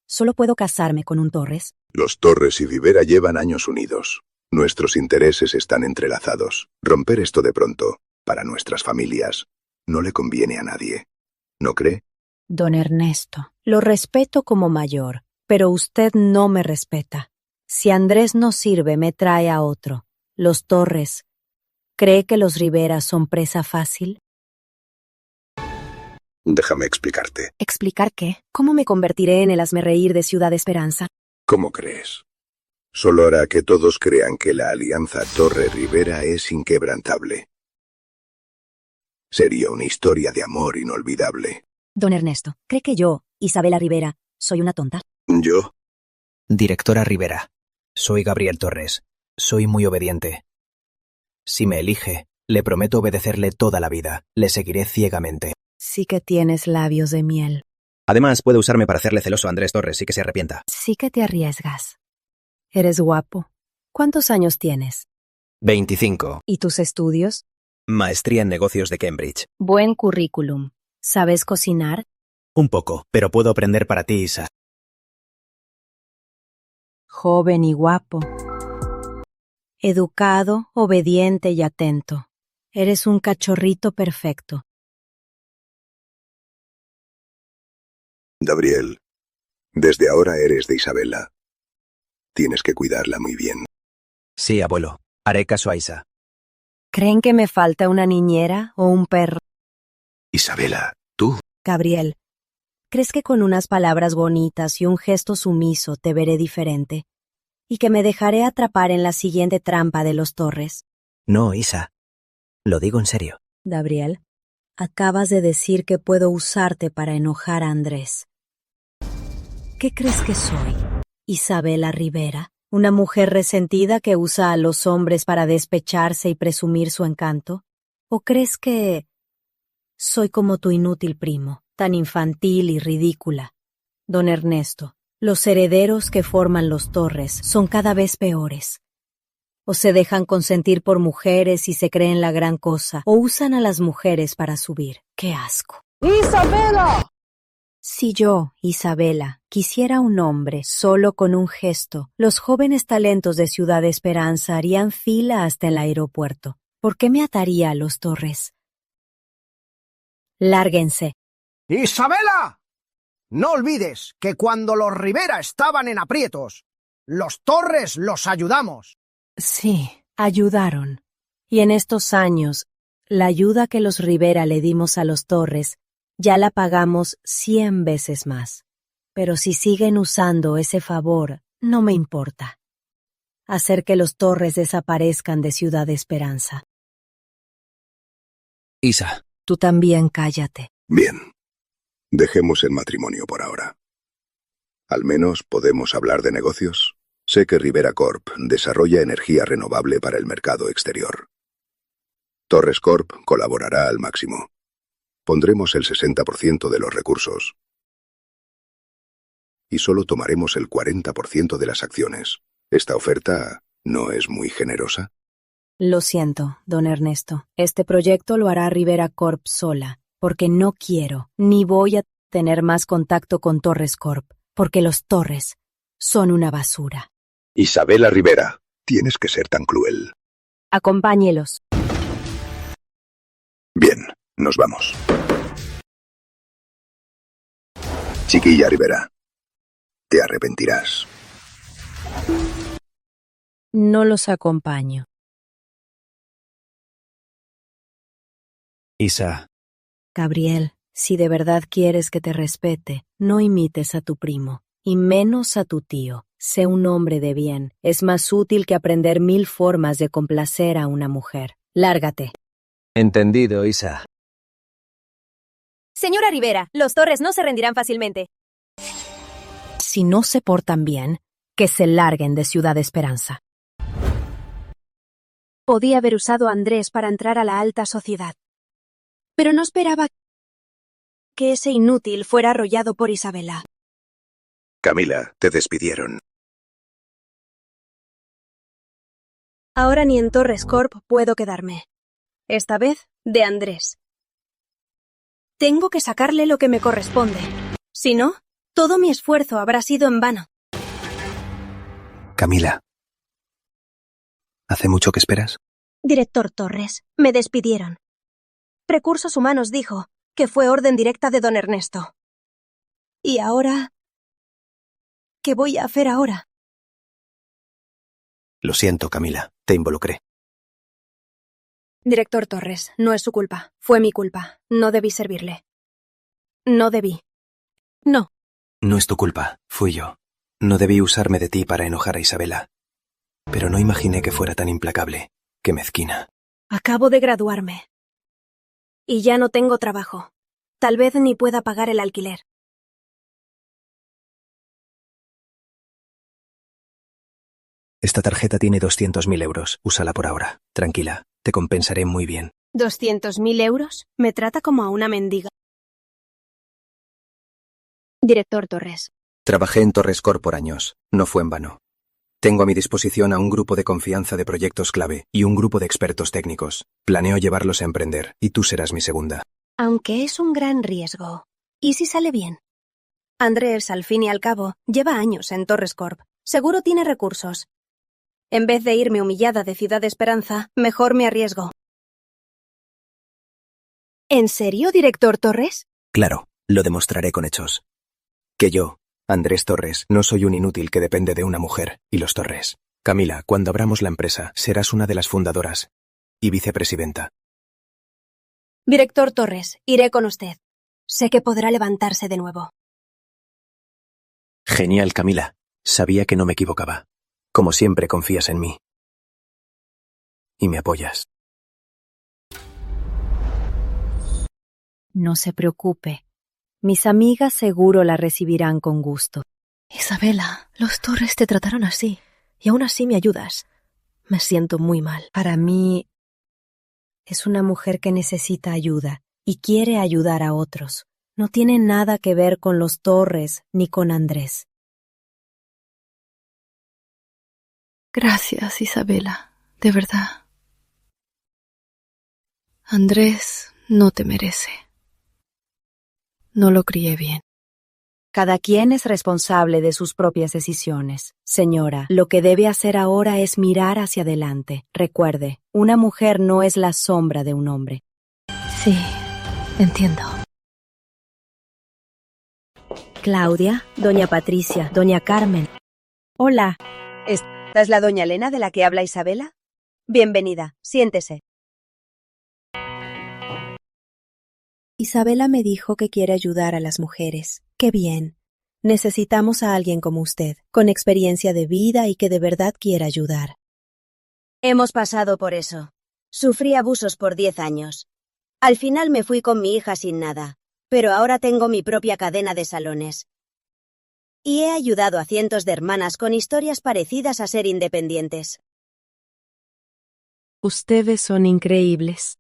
solo puedo casarme con un Torres? Los Torres y Rivera llevan años unidos. Nuestros intereses están entrelazados. Romper esto de pronto, para nuestras familias, no le conviene a nadie. ¿No cree? Don Ernesto, lo respeto como mayor, pero usted no me respeta. Si Andrés no sirve, me trae a otro. Los Torres, ¿cree que los Rivera son presa fácil? Déjame explicarte. ¿Explicar qué? ¿Cómo me convertiré en el hazmerreír de Ciudad Esperanza? ¿Cómo crees? Solo hará que todos crean que la alianza Torre-Rivera es inquebrantable. Sería una historia de amor inolvidable. Don Ernesto, ¿cree que yo, Isabela Rivera, soy una tonta? ¿Yo? Directora Rivera, soy Gabriel Torres. Soy muy obediente. Si me elige, le prometo obedecerle toda la vida. Le seguiré ciegamente. Sí que tienes labios de miel. Además, puede usarme para hacerle celoso a Andrés Torres y que se arrepienta. Sí que te arriesgas. Eres guapo. ¿Cuántos años tienes? 25. ¿Y tus estudios? Maestría en negocios de Cambridge. Buen currículum. ¿Sabes cocinar? Un poco, pero puedo aprender para ti, Isa. Joven y guapo. Educado, obediente y atento. Eres un cachorrito perfecto. Gabriel, desde ahora eres de Isabela. Tienes que cuidarla muy bien. Sí, abuelo. Haré caso a Isa. ¿Creen que me falta una niñera o un perro? Isabela, tú. Gabriel, ¿crees que con unas palabras bonitas y un gesto sumiso te veré diferente? ¿Y que me dejaré atrapar en la siguiente trampa de los Torres? No, Isa. Lo digo en serio. Gabriel, acabas de decir que puedo usarte para enojar a Andrés. ¿Qué crees que soy? ¿Isabela Rivera? ¿Una mujer resentida que usa a los hombres para despecharse y presumir su encanto? ¿O crees que soy como tu inútil primo, tan infantil y ridícula? Don Ernesto, los herederos que forman los Torres son cada vez peores. O se dejan consentir por mujeres y se creen la gran cosa, o usan a las mujeres para subir. ¡Qué asco! ¡Isabela! Si yo, Isabela, quisiera un hombre solo con un gesto, los jóvenes talentos de Ciudad Esperanza harían fila hasta el aeropuerto. ¿Por qué me ataría a los Torres? Lárguense. ¡Isabela! No olvides que cuando los Rivera estaban en aprietos, los Torres los ayudamos. Sí, ayudaron. Y en estos años, la ayuda que los Rivera le dimos a los Torres, ya la pagamos 100 veces más. Pero si siguen usando ese favor, no me importa. Hacer que los Torres desaparezcan de Ciudad Esperanza. Isa. Tú también cállate. Bien. Dejemos el matrimonio por ahora. Al menos podemos hablar de negocios. Sé que Rivera Corp desarrolla energía renovable para el mercado exterior. Torres Corp colaborará al máximo. Pondremos el 60% de los recursos. Y solo tomaremos el 40% de las acciones. ¿Esta oferta no es muy generosa? Lo siento, don Ernesto. Este proyecto lo hará Rivera Corp sola, porque no quiero, ni voy a tener más contacto con Torres Corp, porque los Torres son una basura. Isabela Rivera, tienes que ser tan cruel. Acompáñelos. Bien, nos vamos. Chiquilla Rivera, te arrepentirás. No los acompaño. Isa. Gabriel, si de verdad quieres que te respete, no imites a tu primo, y menos a tu tío. Sé un hombre de bien. Es más útil que aprender 1000 formas de complacer a una mujer. Lárgate. Entendido, Isa. Señora Rivera, los Torres no se rendirán fácilmente. Si no se portan bien, que se larguen de Ciudad Esperanza. Podía haber usado a Andrés para entrar a la alta sociedad. Pero no esperaba que ese inútil fuera arrollado por Isabela. Camila, te despidieron. Ahora ni en Torres Corp puedo quedarme. Esta vez, de Andrés. Tengo que sacarle lo que me corresponde. Si no, todo mi esfuerzo habrá sido en vano. Camila. ¿Hace mucho que esperas? Director Torres, me despidieron. Recursos Humanos dijo que fue orden directa de don Ernesto. ¿Y ahora? ¿Qué voy a hacer ahora? Lo siento, Camila. Te involucré. Director Torres, no es su culpa. Fue mi culpa. No debí servirle. No debí. No. No es tu culpa. Fui yo. No debí usarme de ti para enojar a Isabela. Pero no imaginé que fuera tan implacable. Qué mezquina. Acabo de graduarme. Y ya no tengo trabajo. Tal vez ni pueda pagar el alquiler. Esta tarjeta tiene 200.000 euros. Úsala por ahora. Tranquila. Te compensaré muy bien. ¿200.000 euros? Me trata como a una mendiga. Director Torres. Trabajé en Torres Corp por años. No fue en vano. Tengo a mi disposición a un grupo de confianza de proyectos clave y un grupo de expertos técnicos. Planeo llevarlos a emprender y tú serás mi segunda. Aunque es un gran riesgo. ¿Y si sale bien? Andrés, al fin y al cabo, lleva años en Torres Corp. Seguro tiene recursos. En vez de irme humillada de Ciudad Esperanza, mejor me arriesgo. ¿En serio, director Torres? Claro, lo demostraré con hechos. Que yo, Andrés Torres, no soy un inútil que depende de una mujer y los Torres. Camila, cuando abramos la empresa, serás una de las fundadoras y vicepresidenta. Director Torres, iré con usted. Sé que podrá levantarse de nuevo. Genial, Camila. Sabía que no me equivocaba. Como siempre, confías en mí. Y me apoyas. No se preocupe. Mis amigas seguro la recibirán con gusto. Isabela, los Torres te trataron así, y aún así me ayudas. Me siento muy mal. Para mí, es una mujer que necesita ayuda y quiere ayudar a otros. No tiene nada que ver con los Torres ni con Andrés. Gracias, Isabela, de verdad. Andrés no te merece. No lo crié bien. Cada quien es responsable de sus propias decisiones. Señora, lo que debe hacer ahora es mirar hacia adelante. Recuerde, una mujer no es la sombra de un hombre. Sí, Entiendo. Claudia, doña Patricia, doña Carmen. Hola. ¿Esta es la doña Elena de la que habla Isabela? Bienvenida, siéntese. Isabela me dijo que quiere ayudar a las mujeres. ¡Qué bien! Necesitamos a alguien como usted, con experiencia de vida y que de verdad quiera ayudar. Hemos pasado por eso. Sufrí abusos por 10 años. Al final me fui con mi hija sin nada, pero ahora tengo mi propia cadena de salones. Y he ayudado a cientos de hermanas con historias parecidas a ser independientes. Ustedes son increíbles.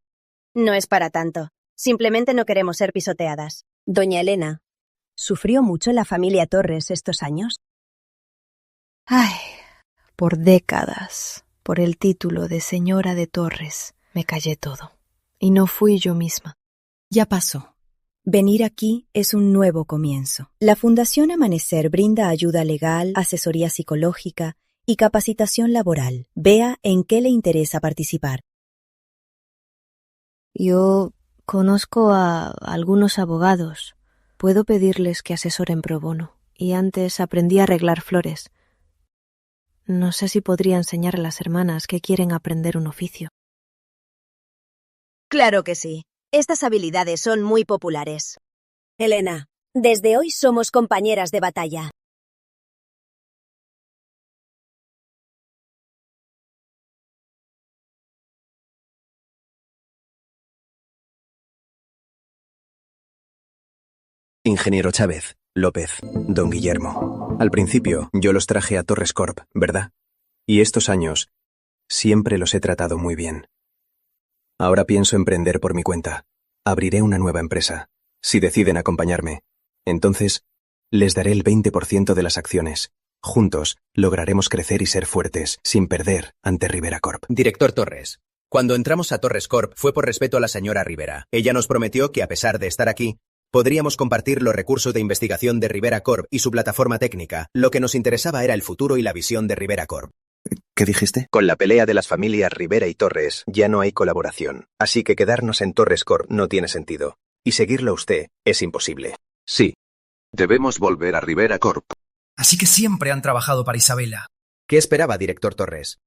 No es para tanto. Simplemente no queremos ser pisoteadas. Doña Elena, ¿sufrió mucho la familia Torres estos años? Ay, por décadas, por el título de señora de Torres, me callé todo. Y no fui yo misma. Ya pasó. Venir aquí es un nuevo comienzo. La Fundación Amanecer brinda ayuda legal, asesoría psicológica y capacitación laboral. Vea en qué le interesa participar. Yo conozco a algunos abogados. Puedo pedirles que asesoren pro bono. Y antes aprendí a arreglar flores. No sé si podría enseñar a las hermanas que quieren aprender un oficio. Claro que sí. Estas habilidades son muy populares. Elena, desde hoy somos compañeras de batalla. Ingeniero Chávez, López, don Guillermo. Al principio yo los traje a Torres Corp, ¿verdad? Y estos años siempre los he tratado muy bien. Ahora pienso emprender por mi cuenta. Abriré una nueva empresa. Si deciden acompañarme, entonces les daré el 20% de las acciones. Juntos lograremos crecer y ser fuertes, sin perder ante Rivera Corp. Director Torres, cuando entramos a Torres Corp fue por respeto a la señora Rivera. Ella nos prometió que, a pesar de estar aquí, podríamos compartir los recursos de investigación de Rivera Corp y su plataforma técnica. Lo que nos interesaba era el futuro y la visión de Rivera Corp. ¿Qué dijiste? Con la pelea de las familias Rivera y Torres ya no hay colaboración, así que quedarnos en Torres Corp no tiene sentido. Y seguirlo a usted es imposible. Sí. Debemos volver a Rivera Corp. Así que siempre han trabajado para Isabela. ¿Qué esperaba, director Torres?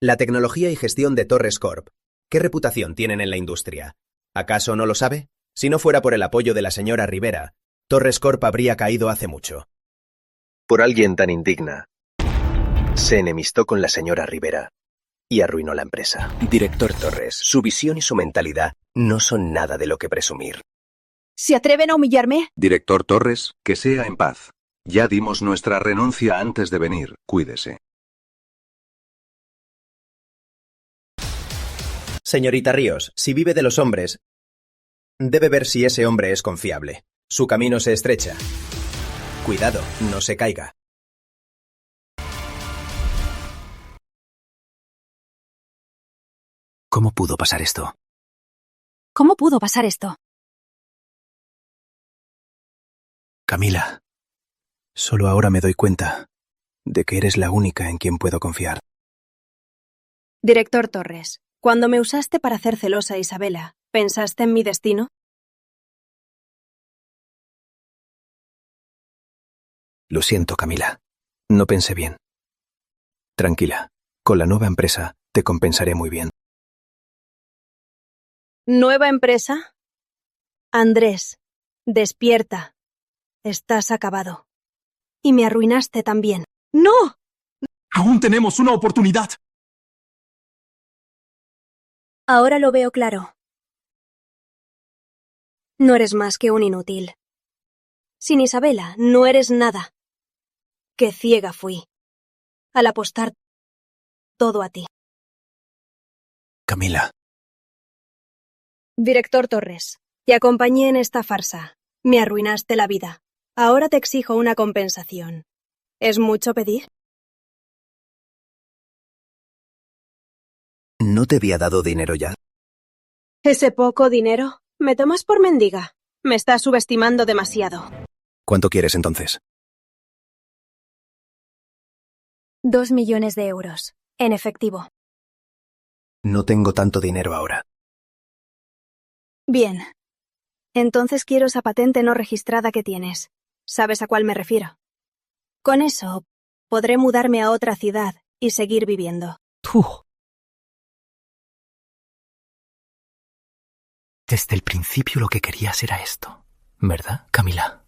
La tecnología y gestión de Torres Corp. ¿Qué reputación tienen en la industria? ¿Acaso no lo sabe? Si no fuera por el apoyo de la señora Rivera, Torres Corp habría caído hace mucho. Por alguien tan indigna, se enemistó con la señora Rivera y arruinó la empresa. Director Torres, su visión y su mentalidad no son nada de lo que presumir. ¿Se atreven a humillarme? Director Torres, que sea en paz. Ya dimos nuestra renuncia antes de venir. Cuídese. Señorita Ríos, si vive de los hombres, debe ver si ese hombre es confiable. Su camino se estrecha. Cuidado, no se caiga. ¿Cómo pudo pasar esto? ¿Cómo pudo pasar esto? Camila, solo ahora me doy cuenta de que eres la única en quien puedo confiar. Director Torres, cuando me usaste para hacer celosa a Isabela, ¿pensaste en mi destino? Lo siento, Camila. No pensé bien. Tranquila, con la nueva empresa te compensaré muy bien. ¿Nueva empresa? Andrés, despierta. Estás acabado. Y me arruinaste también. ¡No! ¡Aún tenemos una oportunidad! Ahora lo veo claro. No eres más que un inútil. Sin Isabela, no eres nada. Qué ciega fui. Al apostar todo a ti. Camila. Director Torres, te acompañé en esta farsa. Me arruinaste la vida. Ahora te exijo una compensación. ¿Es mucho pedir? ¿No te había dado dinero ya? ¿Ese poco dinero? ¿Me tomas por mendiga? Me estás subestimando demasiado. ¿Cuánto quieres entonces? 2 millones de euros, en efectivo. No tengo tanto dinero ahora. Bien. Entonces quiero esa patente no registrada que tienes. ¿Sabes a cuál me refiero? Con eso, podré mudarme a otra ciudad y seguir viviendo. Desde el principio lo que querías era esto, ¿verdad, Camila?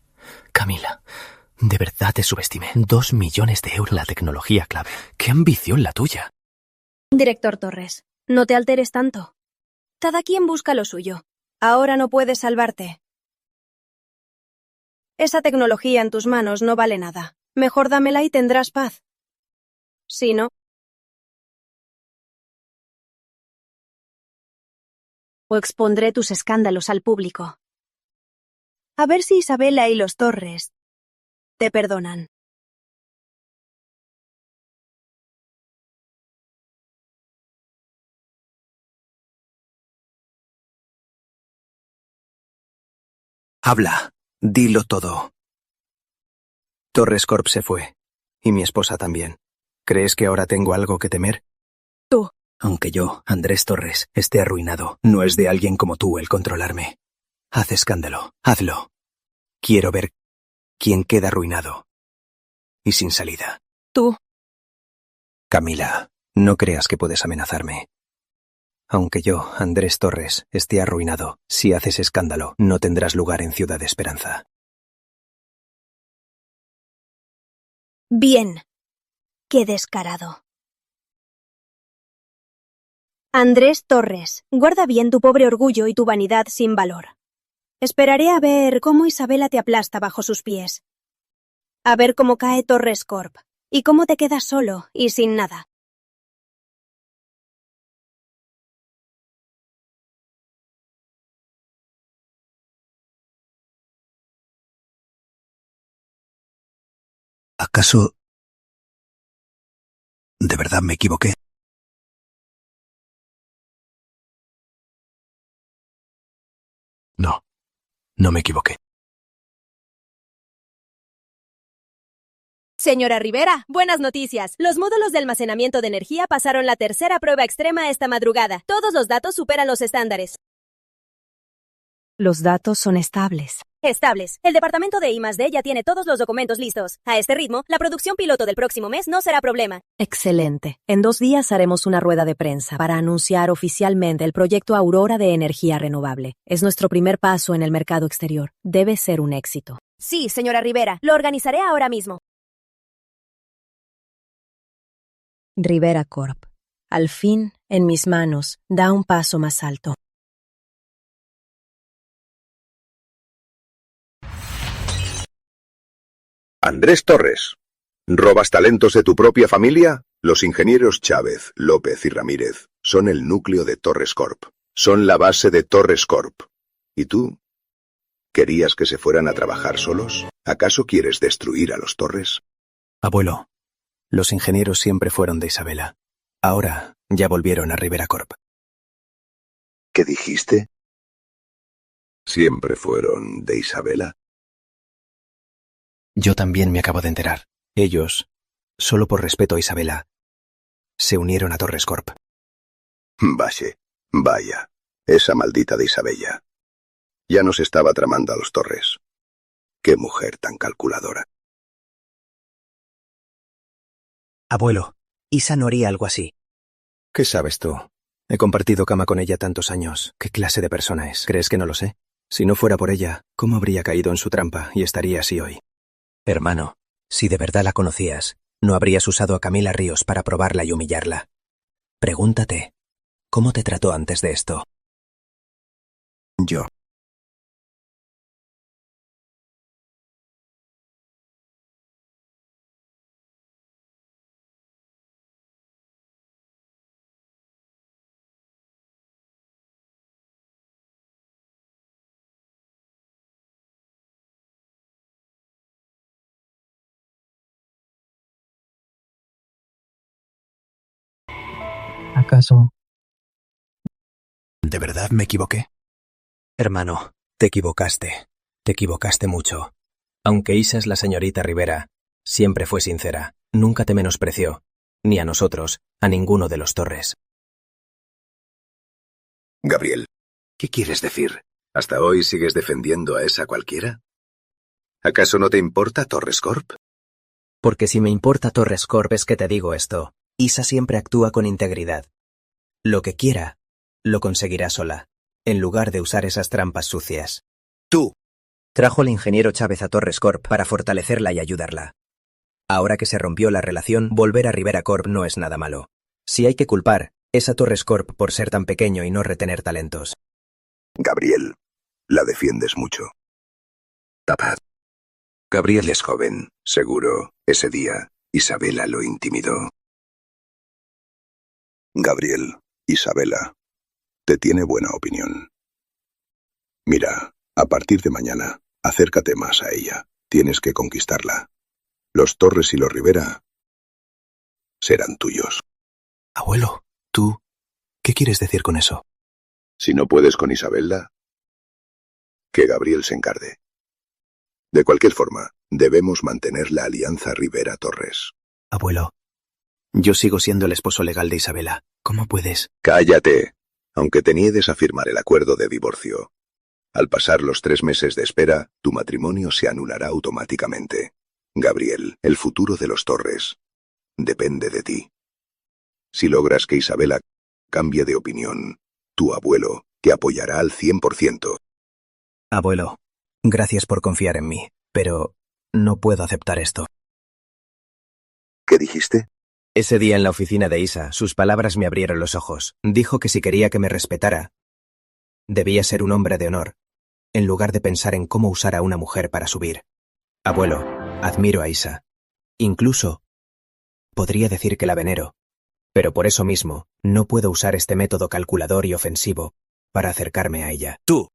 Camila, de verdad te subestimé. 2 millones de euros la tecnología clave. ¡Qué ambición la tuya! Director Torres, no te alteres tanto. Cada quien busca lo suyo. Ahora no puedes salvarte. Esa tecnología en tus manos no vale nada. Mejor dámela y tendrás paz. Si no, o expondré tus escándalos al público. A ver si Isabela y los Torres te perdonan. Habla, dilo todo. Torres Corp se fue, y mi esposa también. ¿Crees que ahora tengo algo que temer? Tú. Aunque yo, Andrés Torres, esté arruinado, no es de alguien como tú el controlarme. Haz escándalo, hazlo. Quiero ver quién queda arruinado y sin salida. Tú. Camila, no creas que puedes amenazarme. Aunque yo, Andrés Torres, esté arruinado, si haces escándalo, no tendrás lugar en Ciudad de Esperanza. Bien. Qué descarado. Andrés Torres, guarda bien tu pobre orgullo y tu vanidad sin valor. Esperaré a ver cómo Isabela te aplasta bajo sus pies. A ver cómo cae Torres Corp y cómo te quedas solo y sin nada. ¿Acaso de verdad me equivoqué? No, no me equivoqué. Señora Rivera, buenas noticias. Los módulos de almacenamiento de energía pasaron la tercera prueba extrema esta madrugada. Todos los datos superan los estándares. Los datos son estables. Estables. El departamento de I+D ya tiene todos los documentos listos. A este ritmo, la producción piloto del próximo mes no será problema. Excelente. En 2 días haremos una rueda de prensa para anunciar oficialmente el proyecto Aurora de energía renovable. Es nuestro primer paso en el mercado exterior. Debe ser un éxito. Sí, señora Rivera. Lo organizaré ahora mismo. Rivera Corp. Al fin, en mis manos, da un paso más alto. Andrés Torres. ¿Robas talentos de tu propia familia? Los ingenieros Chávez, López y Ramírez son el núcleo de Torres Corp. Son la base de Torres Corp. ¿Y tú? ¿Querías que se fueran a trabajar solos? ¿Acaso quieres destruir a los Torres? Abuelo, los ingenieros siempre fueron de Isabela. Ahora ya volvieron a Rivera Corp. ¿Qué dijiste? ¿Siempre fueron de Isabela? Yo también me acabo de enterar. Ellos, solo por respeto a Isabela, se unieron a Torres Corp. Vaya, esa maldita de Isabella. Ya nos estaba tramando a los Torres. Qué mujer tan calculadora. Abuelo, Isa no haría algo así. ¿Qué sabes tú? He compartido cama con ella tantos años. ¿Qué clase de persona es? ¿Crees que no lo sé? Si no fuera por ella, ¿cómo habría caído en su trampa y estaría así hoy? Hermano, si de verdad la conocías, no habrías usado a Camila Ríos para probarla y humillarla. Pregúntate, ¿cómo te trató antes de esto? Yo. ¿Acaso? ¿De verdad me equivoqué? Hermano, te equivocaste. Te equivocaste mucho. Aunque Isa es la señorita Rivera, siempre fue sincera. Nunca te menospreció. Ni a nosotros, a ninguno de los Torres. Gabriel, ¿qué quieres decir? ¿Hasta hoy sigues defendiendo a esa cualquiera? ¿Acaso no te importa Torres Corp? Porque si me importa Torres Corp es que te digo esto. Isa siempre actúa con integridad. Lo que quiera, lo conseguirá sola, en lugar de usar esas trampas sucias. Tú. Trajo al ingeniero Chávez a Torres Corp para fortalecerla y ayudarla. Ahora que se rompió la relación, volver a Rivera Corp no es nada malo. Si hay que culpar, es a Torres Corp por ser tan pequeño y no retener talentos. Gabriel, la defiendes mucho. Tapad. Gabriel es joven, seguro. Ese día, Isabela lo intimidó. Gabriel, Isabela, te tiene buena opinión. Mira, a partir de mañana, acércate más a ella. Tienes que conquistarla. Los Torres y los Rivera serán tuyos. Abuelo, ¿tú qué quieres decir con eso? Si no puedes con Isabela, que Gabriel se encargue. De cualquier forma, debemos mantener la alianza Rivera-Torres. Abuelo, yo sigo siendo el esposo legal de Isabela. ¿Cómo puedes? Cállate, aunque te niegues a firmar el acuerdo de divorcio. Al pasar los 3 meses de espera, tu matrimonio se anulará automáticamente. Gabriel, el futuro de los Torres depende de ti. Si logras que Isabela cambie de opinión, tu abuelo te apoyará al 100%. Abuelo, gracias por confiar en mí, pero no puedo aceptar esto. ¿Qué dijiste? Ese día en la oficina de Isa, sus palabras me abrieron los ojos. Dijo que si quería que me respetara, debía ser un hombre de honor, en lugar de pensar en cómo usar a una mujer para subir. Abuelo, admiro a Isa. Incluso podría decir que la venero. Pero por eso mismo, no puedo usar este método calculador y ofensivo para acercarme a ella. ¡Tú!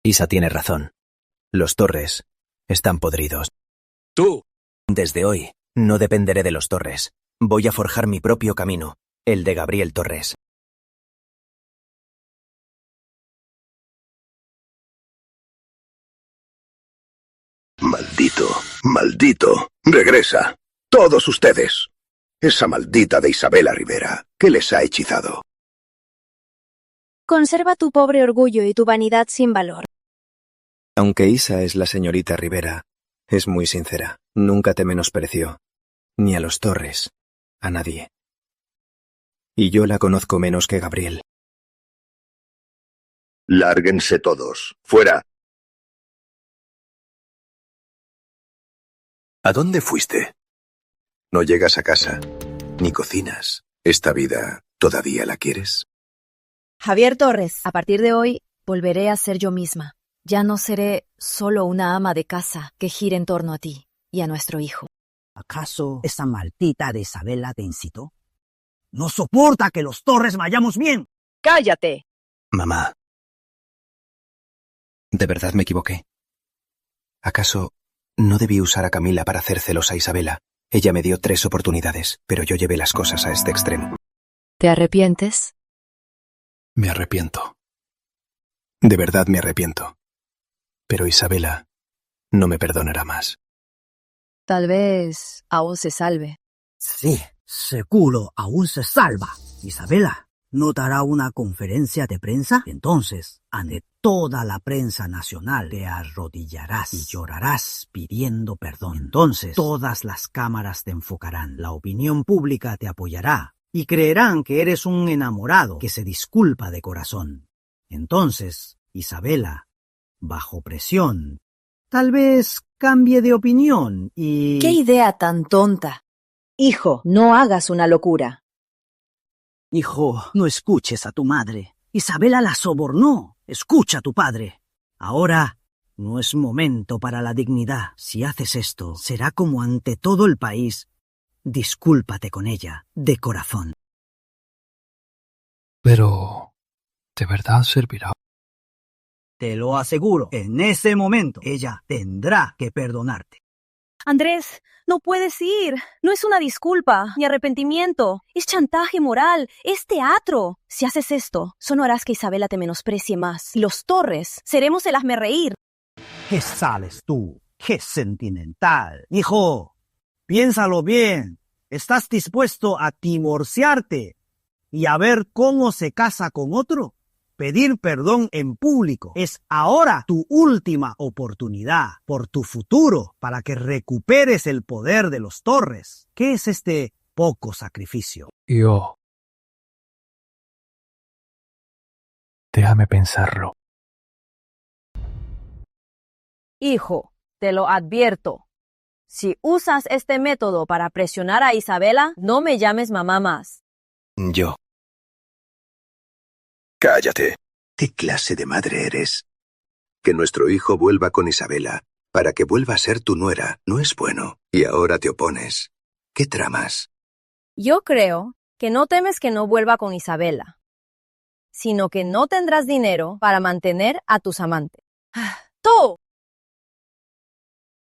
Isa tiene razón. Los Torres están podridos. ¡Tú! Desde hoy, no dependeré de los Torres. Voy a forjar mi propio camino, el de Gabriel Torres. Maldito, maldito. Regresa. Todos ustedes. Esa maldita de Isabela Rivera. ¿Qué les ha hechizado? Conserva tu pobre orgullo y tu vanidad sin valor. Aunque Isa es la señorita Rivera, es muy sincera. Nunca te menospreció. Ni a los Torres. A nadie. Y yo la conozco menos que Gabriel. Lárguense todos. ¡Fuera! ¿A dónde fuiste? No llegas a casa, ni cocinas. ¿Esta vida todavía la quieres? Javier Torres, a partir de hoy, volveré a ser yo misma. Ya no seré solo una ama de casa que gire en torno a ti y a nuestro hijo. ¿Acaso esa maldita de Isabela te incitó? ¡No soporta que los Torres vayamos bien! ¡Cállate! Mamá. ¿De verdad me equivoqué? ¿Acaso no debí usar a Camila para hacer celosa a Isabela? Ella me dio 3 oportunidades, pero yo llevé las cosas a este extremo. ¿Te arrepientes? Me arrepiento. De verdad me arrepiento. Pero Isabela no me perdonará más. Tal vez aún se salve. Sí, seguro aún se salva. Isabela, ¿no dará una conferencia de prensa? Entonces, ante toda la prensa nacional, te arrodillarás y llorarás pidiendo perdón. Entonces, todas las cámaras te enfocarán, la opinión pública te apoyará y creerán que eres un enamorado que se disculpa de corazón. Entonces, Isabela, bajo presión, tal vez cambie de opinión y... ¡Qué idea tan tonta! Hijo, no hagas una locura. Hijo, no escuches a tu madre. Isabela la sobornó. Escucha a tu padre. Ahora no es momento para la dignidad. Si haces esto, será como ante todo el país. Discúlpate con ella, de corazón. Pero, ¿de verdad servirá? Te lo aseguro, en ese momento ella tendrá que perdonarte. Andrés, no puedes ir. No es una disculpa ni arrepentimiento. Es chantaje moral. Es teatro. Si haces esto, solo harás que Isabela te menosprecie más. Los Torres seremos el hazmerreír. ¿Qué sales tú? ¡Qué sentimental! Hijo, piénsalo bien. ¿Estás dispuesto a divorciarte y a ver cómo se casa con otro. Pedir perdón en público es ahora tu última oportunidad por tu futuro para que recuperes el poder de los Torres. ¿Qué es este poco sacrificio? Yo. Déjame pensarlo. Hijo, te lo advierto. Si usas este método para presionar a Isabela, no me llames mamá más. Yo. Cállate. ¿Qué clase de madre eres? Que nuestro hijo vuelva con Isabela, para que vuelva a ser tu nuera, no es bueno. Y ahora te opones. ¿Qué tramas? Yo creo que no temes que no vuelva con Isabela, sino que no tendrás dinero para mantener a tus amantes. ¡Tú!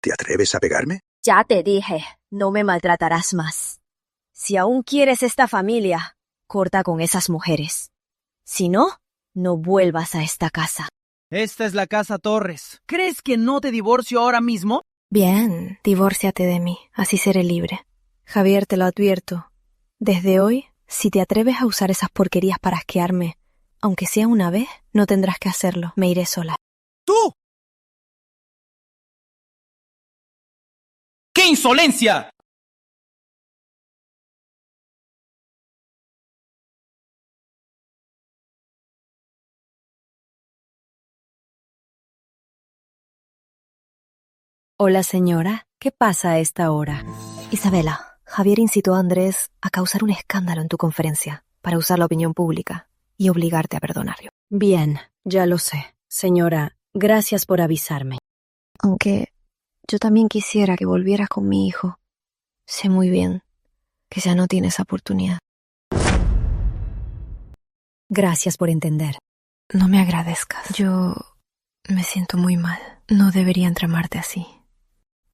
¿Te atreves a pegarme? Ya te dije, no me maltratarás más. Si aún quieres esta familia, corta con esas mujeres. Si no, no vuelvas a esta casa. Esta es la casa Torres. ¿Crees que no te divorcio ahora mismo? Bien, divórciate de mí, así seré libre. Javier, te lo advierto. Desde hoy, si te atreves a usar esas porquerías para asquearme, aunque sea una vez, no tendrás que hacerlo. Me iré sola. ¡Tú! ¡Qué insolencia! Hola, señora. ¿Qué pasa a esta hora? Isabela, Javier incitó a Andrés a causar un escándalo en tu conferencia para usar la opinión pública y obligarte a perdonarlo. Bien, ya lo sé. Señora, gracias por avisarme. Aunque yo también quisiera que volvieras con mi hijo. Sé muy bien que ya no tienes oportunidad. Gracias por entender. No me agradezcas. Yo me siento muy mal. No debería entramarte así.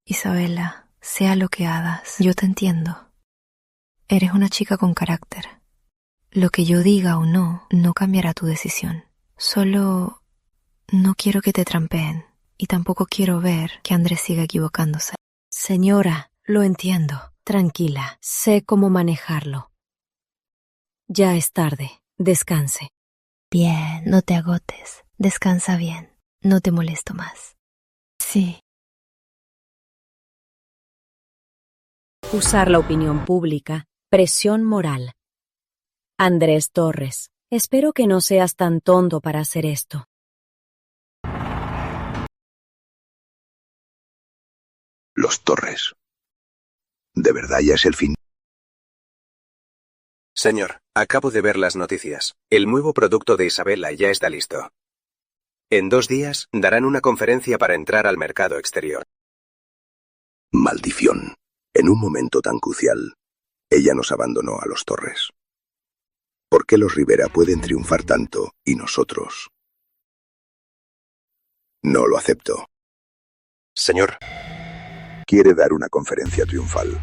Isabela, sea lo que hagas, yo te entiendo. Eres una chica con carácter. Lo que yo diga o no, no cambiará tu decisión. Solo no quiero que te trampeen y tampoco quiero ver que Andrés siga equivocándose. Señora, lo entiendo. Tranquila, sé cómo manejarlo. Ya es tarde. Descanse. Bien, no te agotes. Descansa bien. No te molesto más. Sí. Usar la opinión pública, presión moral. Andrés Torres, espero que no seas tan tonto para hacer esto. Los Torres. ¿De verdad ya es el fin? Señor, acabo de ver las noticias. El nuevo producto de Isabela ya está listo. En 2 días darán una conferencia para entrar al mercado exterior. Maldición. En un momento tan crucial, ella nos abandonó a los Torres. ¿Por qué los Rivera pueden triunfar tanto y nosotros? No lo acepto. Señor. Quiere dar una conferencia triunfal.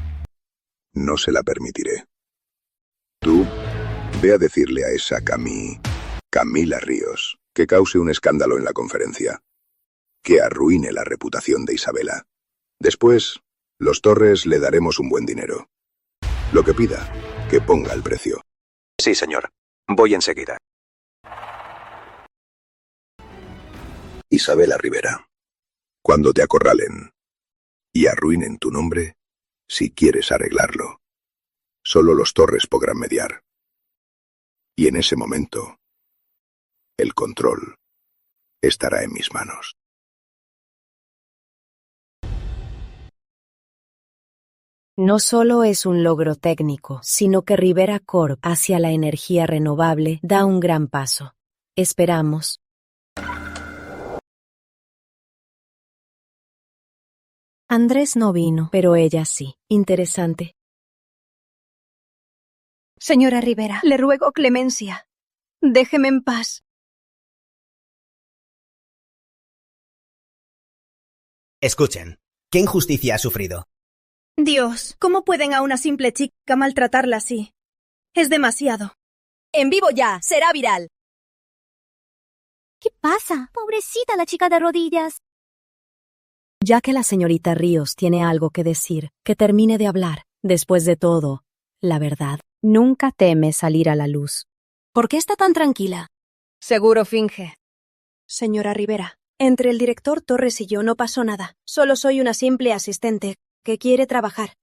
No se la permitiré. Tú, ve a decirle a esa Camila Ríos, que cause un escándalo en la conferencia. Que arruine la reputación de Isabela. Después, los Torres le daremos un buen dinero. Lo que pida, que ponga el precio. Sí, señor. Voy enseguida. Isabela Rivera. Cuando te acorralen y arruinen tu nombre, si quieres arreglarlo, solo los Torres podrán mediar. Y en ese momento, el control estará en mis manos. No solo es un logro técnico, sino que Rivera Corp hacia la energía renovable da un gran paso. Esperamos. Andrés no vino, pero ella sí. Interesante. Señora Rivera, le ruego clemencia. Déjeme en paz. Escuchen, ¿qué injusticia ha sufrido? Dios, ¿cómo pueden a una simple chica maltratarla así? Es demasiado. ¡En vivo ya! ¡Será viral! ¿Qué pasa? Pobrecita la chica de rodillas. Ya que la señorita Ríos tiene algo que decir, que termine de hablar. Después de todo, la verdad Nunca teme salir a la luz. ¿Por qué está tan tranquila? Seguro finge. Señora Rivera, entre el director Torres y yo no pasó nada. Solo soy una simple asistente que quiere trabajar.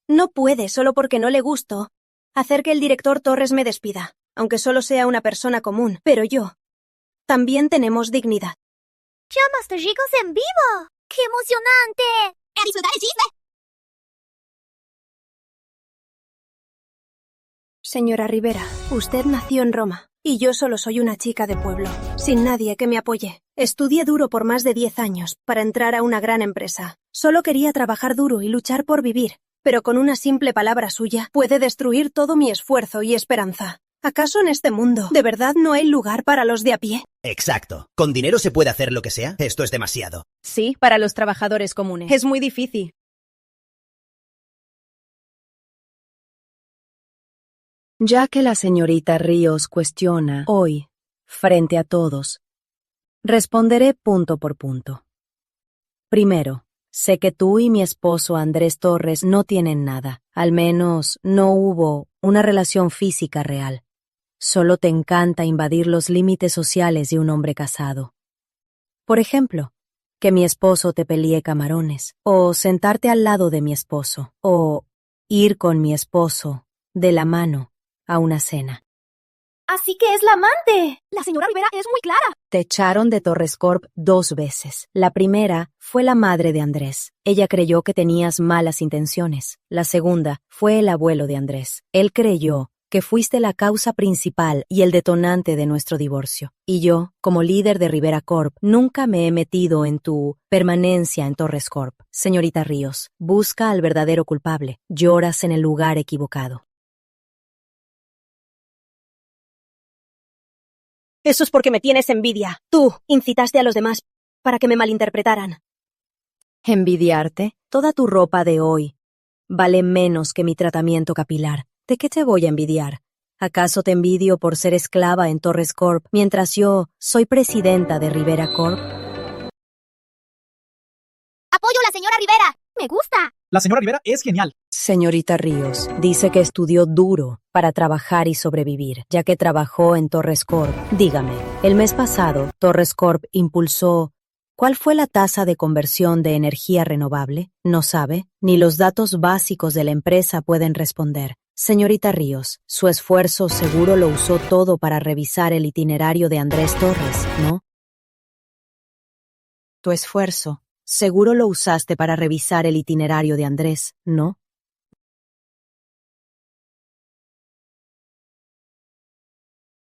No puede, solo porque no le gusto, hacer que el director Torres me despida, aunque solo sea una persona común. Pero yo, también tenemos dignidad. ¡Llamas de ricos en vivo! ¡Qué emocionante! ¡A disfrutar el chisme! Señora Rivera, usted nació en Roma, y yo solo soy una chica de pueblo, sin nadie que me apoye. Estudié duro por más de 10 años para entrar a una gran empresa. Solo quería trabajar duro y luchar por vivir, pero con una simple palabra suya puede destruir todo mi esfuerzo y esperanza. ¿Acaso en este mundo de verdad no hay lugar para los de a pie? Exacto. ¿Con dinero se puede hacer lo que sea? Esto es demasiado. Sí, para los trabajadores comunes. Es muy difícil. Ya que la señorita Ríos cuestiona hoy, frente a todos, responderé punto por punto. Primero, sé que tú y mi esposo Andrés Torres no tienen nada, al menos no hubo una relación física real. Solo te encanta invadir los límites sociales de un hombre casado. Por ejemplo, que mi esposo te pelee camarones, o sentarte al lado de mi esposo, o ir con mi esposo de la mano a una cena. ¡Así que es la amante! La señora Rivera es muy clara. Te echaron de Torres Corp 2 veces. La primera fue la madre de Andrés. Ella creyó que tenías malas intenciones. La segunda fue el abuelo de Andrés. Él creyó que fuiste la causa principal y el detonante de nuestro divorcio. Y yo, como líder de Rivera Corp, nunca me he metido en tu permanencia en Torres Corp. Señorita Ríos, busca al verdadero culpable. Lloras en el lugar equivocado. Eso es porque me tienes envidia. Tú incitaste a los demás para que me malinterpretaran. ¿Envidiarte? Toda tu ropa de hoy vale menos que mi tratamiento capilar. ¿De qué te voy a envidiar? ¿Acaso te envidio por ser esclava en Torres Corp mientras yo soy presidenta de Rivera Corp? ¡Apoyo a la señora Rivera! ¡Me gusta! La señora Rivera es genial. Señorita Ríos, dice que estudió duro para trabajar y sobrevivir, ya que trabajó en Torres Corp. Dígame, el mes pasado, Torres Corp impulsó... ¿Cuál fue la tasa de conversión de energía renovable? ¿No sabe? Ni los datos básicos de la empresa pueden responder. Señorita Ríos, su esfuerzo seguro lo usó todo para revisar el itinerario de Andrés Torres, ¿no? Tu esfuerzo seguro lo usaste para revisar el itinerario de Andrés, ¿no?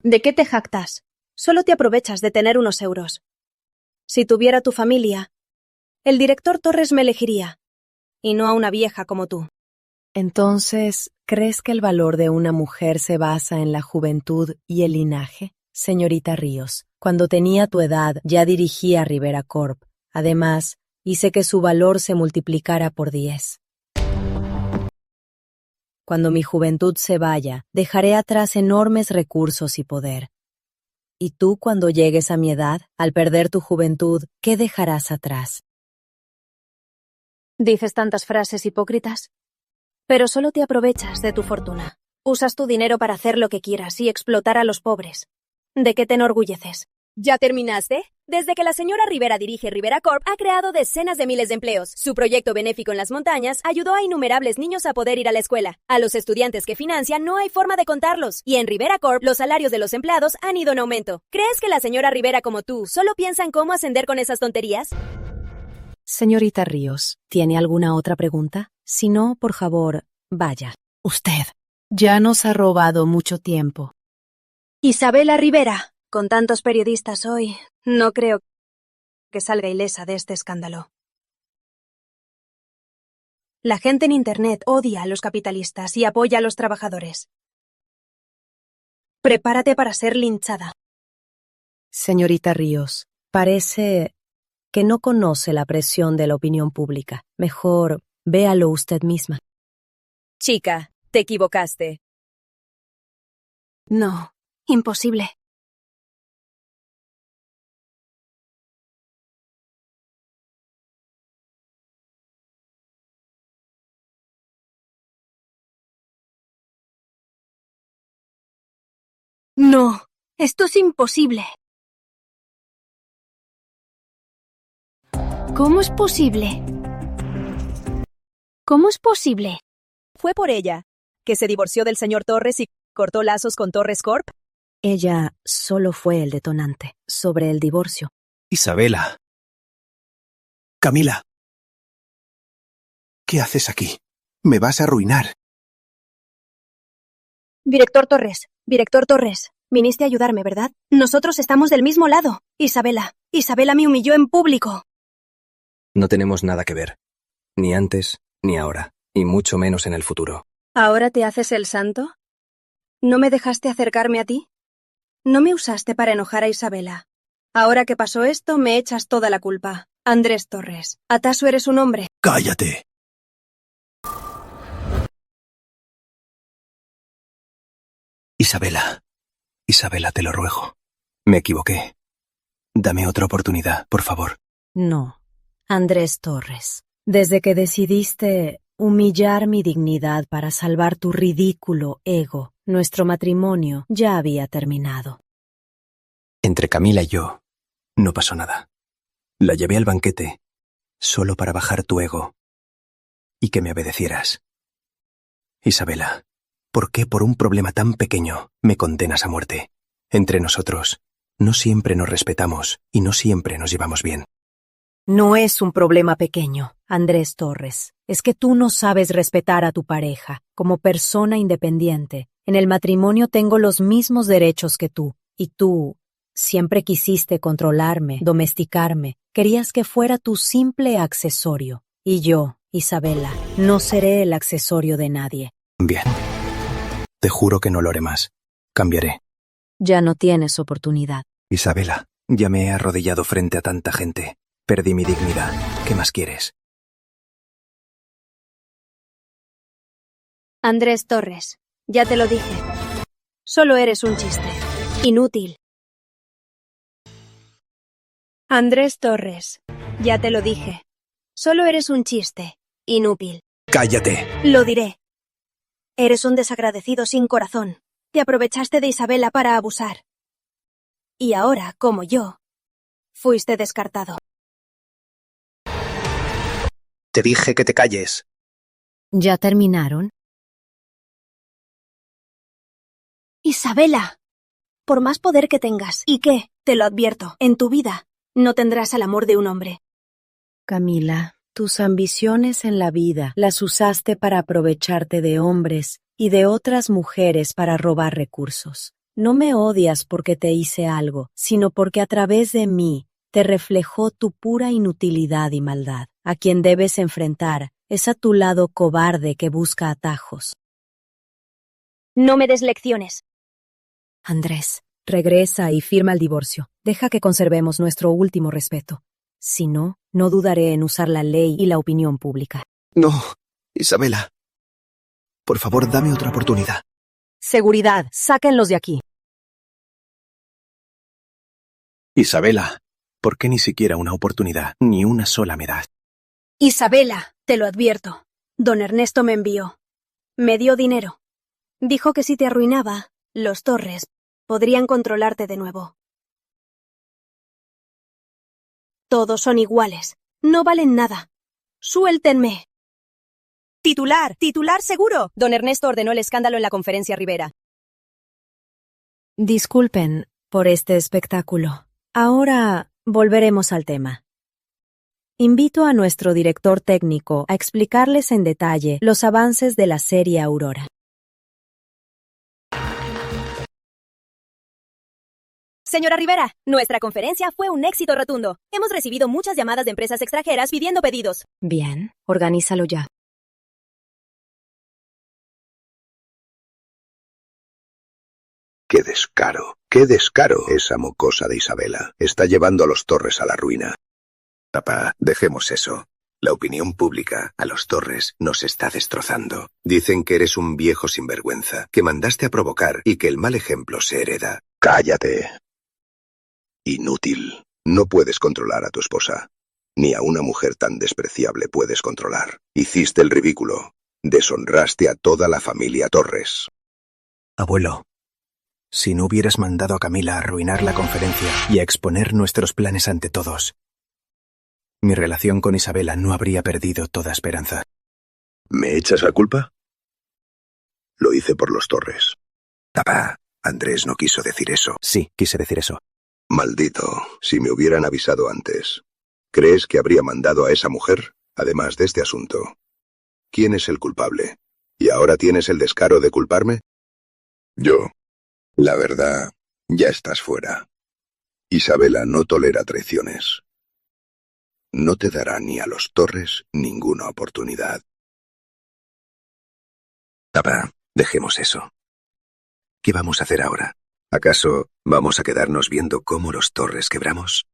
¿De qué te jactas? Solo te aprovechas de tener unos euros. Si tuviera tu familia, el director Torres me elegiría, y no a una vieja como tú. Entonces, ¿crees que el valor de una mujer se basa en la juventud y el linaje? Señorita Ríos, cuando tenía tu edad ya dirigía Rivera Corp. Además, hice que su valor se multiplicara por 10. Cuando mi juventud se vaya, dejaré atrás enormes recursos y poder. Y tú, cuando llegues a mi edad, al perder tu juventud, ¿qué dejarás atrás? Dices tantas frases hipócritas, pero solo te aprovechas de tu fortuna. Usas tu dinero para hacer lo que quieras y explotar a los pobres. ¿De qué te enorgulleces? ¿Ya terminaste? Desde que la señora Rivera dirige Rivera Corp, ha creado decenas de miles de empleos. Su proyecto benéfico en las montañas ayudó a innumerables niños a poder ir a la escuela. A los estudiantes que financia no hay forma de contarlos. Y en Rivera Corp, los salarios de los empleados han ido en aumento. ¿Crees que la señora Rivera como tú solo piensa en cómo ascender con esas tonterías? Señorita Ríos, ¿tiene alguna otra pregunta? Si no, por favor, vaya. Usted ya nos ha robado mucho tiempo. Isabela Rivera. Con tantos periodistas hoy, no creo que salga ilesa de este escándalo. La gente en Internet odia a los capitalistas y apoya a los trabajadores. Prepárate para ser linchada. Señorita Ríos, parece que no conoce la presión de la opinión pública. Mejor véalo usted misma. Chica, te equivocaste. No, imposible. No, esto es imposible. ¿Cómo es posible? ¿Cómo es posible? Fue por ella que se divorció del señor Torres y cortó lazos con Torres Corp. Ella solo fue el detonante sobre el divorcio. Isabela. Camila. ¿Qué haces aquí? Me vas a arruinar. Director Torres, viniste a ayudarme, ¿verdad? Nosotros estamos del mismo lado. Isabela me humilló en público. No tenemos nada que ver. Ni antes, ni ahora. Y mucho menos en el futuro. ¿Ahora te haces el santo? ¿No me dejaste acercarme a ti? No me usaste para enojar a Isabela. Ahora que pasó esto, me echas toda la culpa. Andrés Torres, ¿acaso eres un hombre? ¡Cállate! Isabela, te lo ruego. Me equivoqué. Dame otra oportunidad, por favor. No, Andrés Torres. Desde que decidiste humillar mi dignidad para salvar tu ridículo ego, nuestro matrimonio ya había terminado. Entre Camila y yo, no pasó nada. La llevé al banquete, solo para bajar tu ego y que me obedecieras. Isabela, ¿por qué por un problema tan pequeño me condenas a muerte? Entre nosotros, no siempre nos respetamos y no siempre nos llevamos bien. No es un problema pequeño, Andrés Torres. Es que tú no sabes respetar a tu pareja. Como persona independiente, en el matrimonio tengo los mismos derechos que tú. Y tú siempre quisiste controlarme, domesticarme. Querías que fuera tu simple accesorio. Y yo, Isabela, no seré el accesorio de nadie. Bien. Te juro que no lo haré más. Cambiaré. Ya no tienes oportunidad. Isabela, ya me he arrodillado frente a tanta gente. Perdí mi dignidad. ¿Qué más quieres? Andrés Torres, ya te lo dije. Solo eres un chiste. Inútil. Andrés Torres, ya te lo dije. Solo eres un chiste. Inútil. ¡Cállate! Lo diré. Eres un desagradecido sin corazón. Te aprovechaste de Isabela para abusar. Y ahora, como yo, fuiste descartado. Te dije que te calles. ¿Ya terminaron? Isabela, por más poder que tengas, y que, te lo advierto, en tu vida, no tendrás el amor de un hombre. Camila, tus ambiciones en la vida las usaste para aprovecharte de hombres y de otras mujeres para robar recursos. No me odias porque te hice algo, sino porque a través de mí te reflejó tu pura inutilidad y maldad. A quien debes enfrentar es a tu lado cobarde que busca atajos. No me des lecciones. Andrés, regresa y firma el divorcio. Deja que conservemos nuestro último respeto. Si no, no dudaré en usar la ley y la opinión pública. No, Isabela. Por favor, dame otra oportunidad. Seguridad, sáquenlos de aquí. Isabela, ¿por qué ni siquiera una oportunidad, ni una sola me das? Isabela, te lo advierto. Don Ernesto me envió. Me dio dinero. Dijo que si te arruinaba, los Torres podrían controlarte de nuevo. Todos son iguales. No valen nada. Suéltenme. ¡Titular! ¡Titular seguro! Don Ernesto ordenó el escándalo en la conferencia Rivera. Disculpen por este espectáculo. Ahora volveremos al tema. Invito a nuestro director técnico a explicarles en detalle los avances de la serie Aurora. Señora Rivera, nuestra conferencia fue un éxito rotundo. Hemos recibido muchas llamadas de empresas extranjeras pidiendo pedidos. Bien, organízalo ya. ¡Qué descaro! ¡Qué descaro! Esa mocosa de Isabela está llevando a los Torres a la ruina. Papá, dejemos eso. La opinión pública a los Torres nos está destrozando. Dicen que eres un viejo sinvergüenza, que mandaste a provocar y que el mal ejemplo se hereda. ¡Cállate! Inútil. No puedes controlar a tu esposa. Ni a una mujer tan despreciable puedes controlar. Hiciste el ridículo. Deshonraste a toda la familia Torres. Abuelo, Si no hubieras mandado a Camila a arruinar la conferencia y a exponer nuestros planes ante todos, mi relación con Isabela no habría perdido toda esperanza. ¿Me echas la culpa? Lo hice por los Torres. Papá, Andrés no quiso decir eso. Sí, quise decir eso. Maldito, si me hubieran avisado antes. ¿Crees que habría mandado a esa mujer? Además de este asunto. ¿Quién es el culpable? ¿Y ahora tienes el descaro de culparme? Yo. La verdad, ya estás fuera. Isabela no tolera traiciones. No te dará ni a los Torres ninguna oportunidad. Papá, dejemos eso. ¿Qué vamos a hacer ahora? ¿Acaso vamos a quedarnos viendo cómo los Torres quebramos?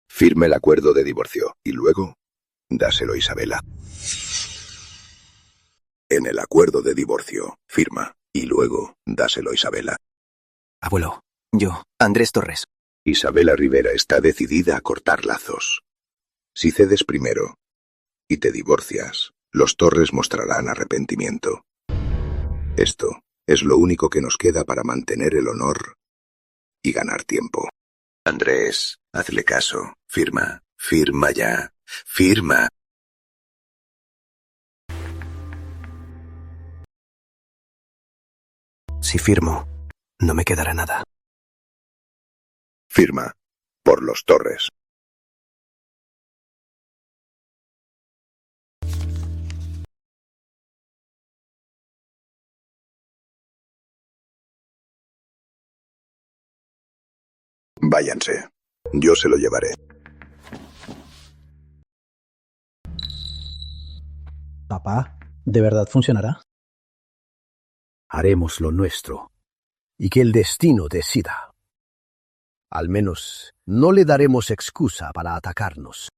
Firme el acuerdo de divorcio y luego dáselo a Isabela. En el acuerdo de divorcio, firma y luego dáselo a Isabela. Abuelo, yo, Andrés Torres. Isabela Rivera está decidida a cortar lazos. Si cedes primero y te divorcias, los Torres mostrarán arrepentimiento. Esto es lo único que nos queda para mantener el honor y ganar tiempo. Andrés, hazle caso. Firma. Firma ya. Firma. Si firmo, no me quedará nada. Firma. Por los Torres. Váyanse. Yo se lo llevaré. Papá, ¿de verdad funcionará? Haremos lo nuestro. Y que el destino decida. Al menos, no le daremos excusa para atacarnos.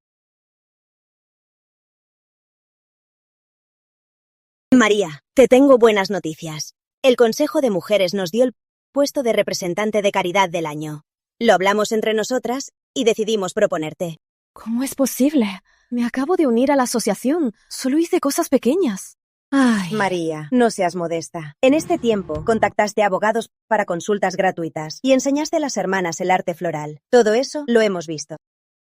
María, te tengo buenas noticias. El Consejo de Mujeres nos dio el puesto de representante de caridad del año. Lo hablamos entre nosotras y decidimos proponerte. ¿Cómo es posible? Me acabo de unir a la asociación. Solo hice cosas pequeñas. Ay. María, no seas modesta. En este tiempo, contactaste a abogados para consultas gratuitas y enseñaste a las hermanas el arte floral. Todo eso lo hemos visto.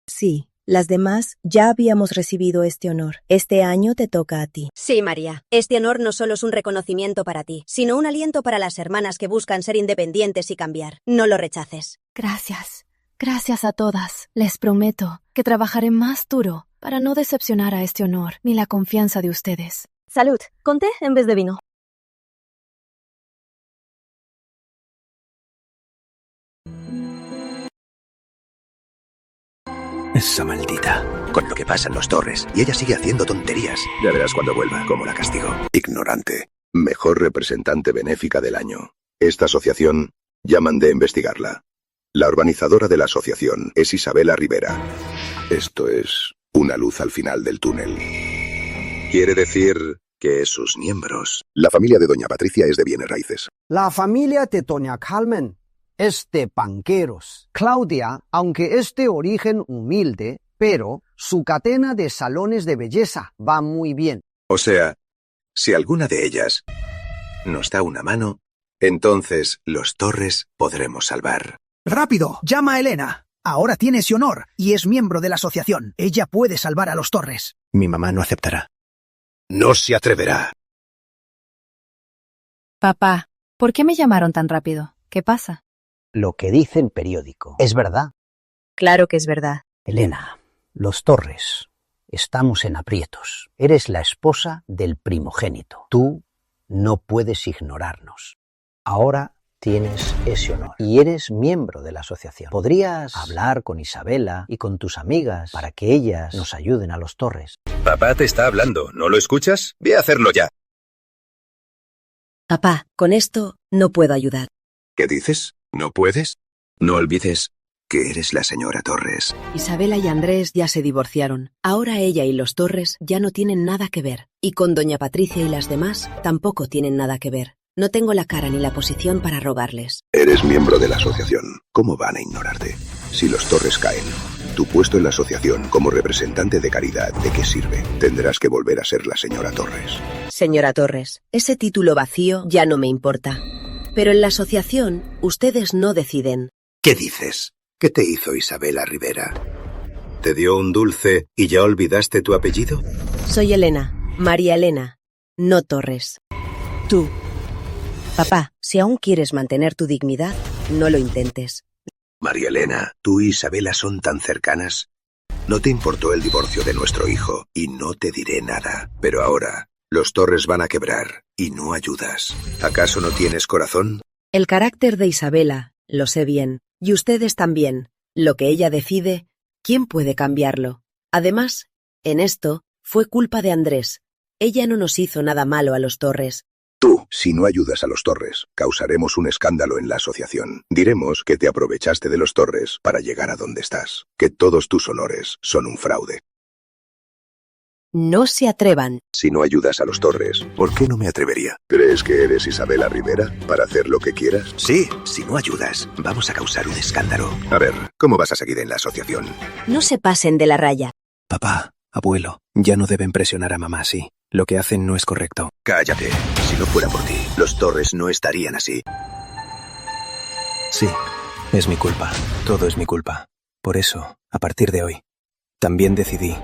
Sí, las demás ya habíamos recibido este honor. Este año te toca a ti. Sí, María. Este honor no solo es un reconocimiento para ti, sino un aliento para las hermanas que buscan ser independientes y cambiar. No lo rechaces. Gracias. Gracias a todas. Les prometo que trabajaré más duro para no decepcionar a este honor ni la confianza de ustedes. Salud. Con té en vez de vino. Esa maldita. Con lo que pasa en los Torres. Y ella sigue haciendo tonterías. Ya verás cuando vuelva, cómo la castigo. Ignorante. Mejor representante benéfica del año. Esta asociación ya mandé a investigarla. La organizadora de la asociación es Isabela Rivera. Esto es una luz al final del túnel. Quiere decir que sus miembros... La familia de doña Patricia es de bienes raíces. La familia de doña Carmen es de banqueros. Claudia, aunque es de origen humilde, pero su cadena de salones de belleza va muy bien. O sea, si alguna de ellas nos da una mano, entonces los Torres podremos salvar. ¡Rápido! ¡Llama a Elena! Ahora tiene ese honor y es miembro de la asociación. Ella puede salvar a los Torres. Mi mamá no aceptará. No se atreverá. Papá, ¿por qué me llamaron tan rápido? ¿Qué pasa? Lo que dice el periódico es verdad. Claro que es verdad. Elena, los Torres, estamos en aprietos. Eres la esposa del primogénito. Tú no puedes ignorarnos. Ahora tienes ese honor y eres miembro de la asociación. Podrías hablar con Isabela y con tus amigas para que ellas nos ayuden a los Torres. Papá te está hablando, ¿no lo escuchas? Ve a hacerlo ya. Papá, con esto no puedo ayudar. ¿Qué dices? ¿No puedes? No olvides que eres la señora Torres. Isabela y Andrés ya se divorciaron. Ahora ella y los Torres ya no tienen nada que ver. Y con doña Patricia y las demás tampoco tienen nada que ver. No tengo la cara ni la posición para rogarles. Eres miembro de la asociación. ¿Cómo van a ignorarte? Si los Torres caen, Tu puesto en la asociación como representante de caridad, ¿de qué sirve? Tendrás que volver a ser la señora Torres. Señora Torres, ese título vacío ya no me importa. Pero en la asociación, ustedes no deciden. ¿Qué dices? ¿Qué te hizo Isabela Rivera? ¿Te dio un dulce y ya olvidaste tu apellido? Soy Elena, María Elena, no Torres. Tú. Papá, si aún quieres mantener tu dignidad, no lo intentes. María Elena, tú y Isabela son tan cercanas. No te importó el divorcio de nuestro hijo y no te diré nada. Pero ahora, los Torres van a quebrar y no ayudas. ¿Acaso no tienes corazón? El carácter de Isabela, lo sé bien, y ustedes también. Lo que ella decide, ¿quién puede cambiarlo? Además, en esto, fue culpa de Andrés. Ella no nos hizo nada malo a los Torres. Tú, si no ayudas a los Torres, causaremos un escándalo en la asociación. Diremos que te aprovechaste de los Torres para llegar a donde estás, que todos tus honores son un fraude. No se atrevan. Si no ayudas a los Torres, ¿por qué no me atrevería? ¿Crees que eres Isabela Rivera para hacer lo que quieras? Sí, si no ayudas, vamos a causar un escándalo. A ver, ¿cómo vas a seguir en la asociación? No se pasen de la raya. Papá, abuelo, ya no deben presionar a mamá así. Lo que hacen no es correcto. Cállate. Si no fuera por ti, los Torres no estarían así. Sí, es mi culpa. Todo es mi culpa. Por eso, a partir de hoy, también decidí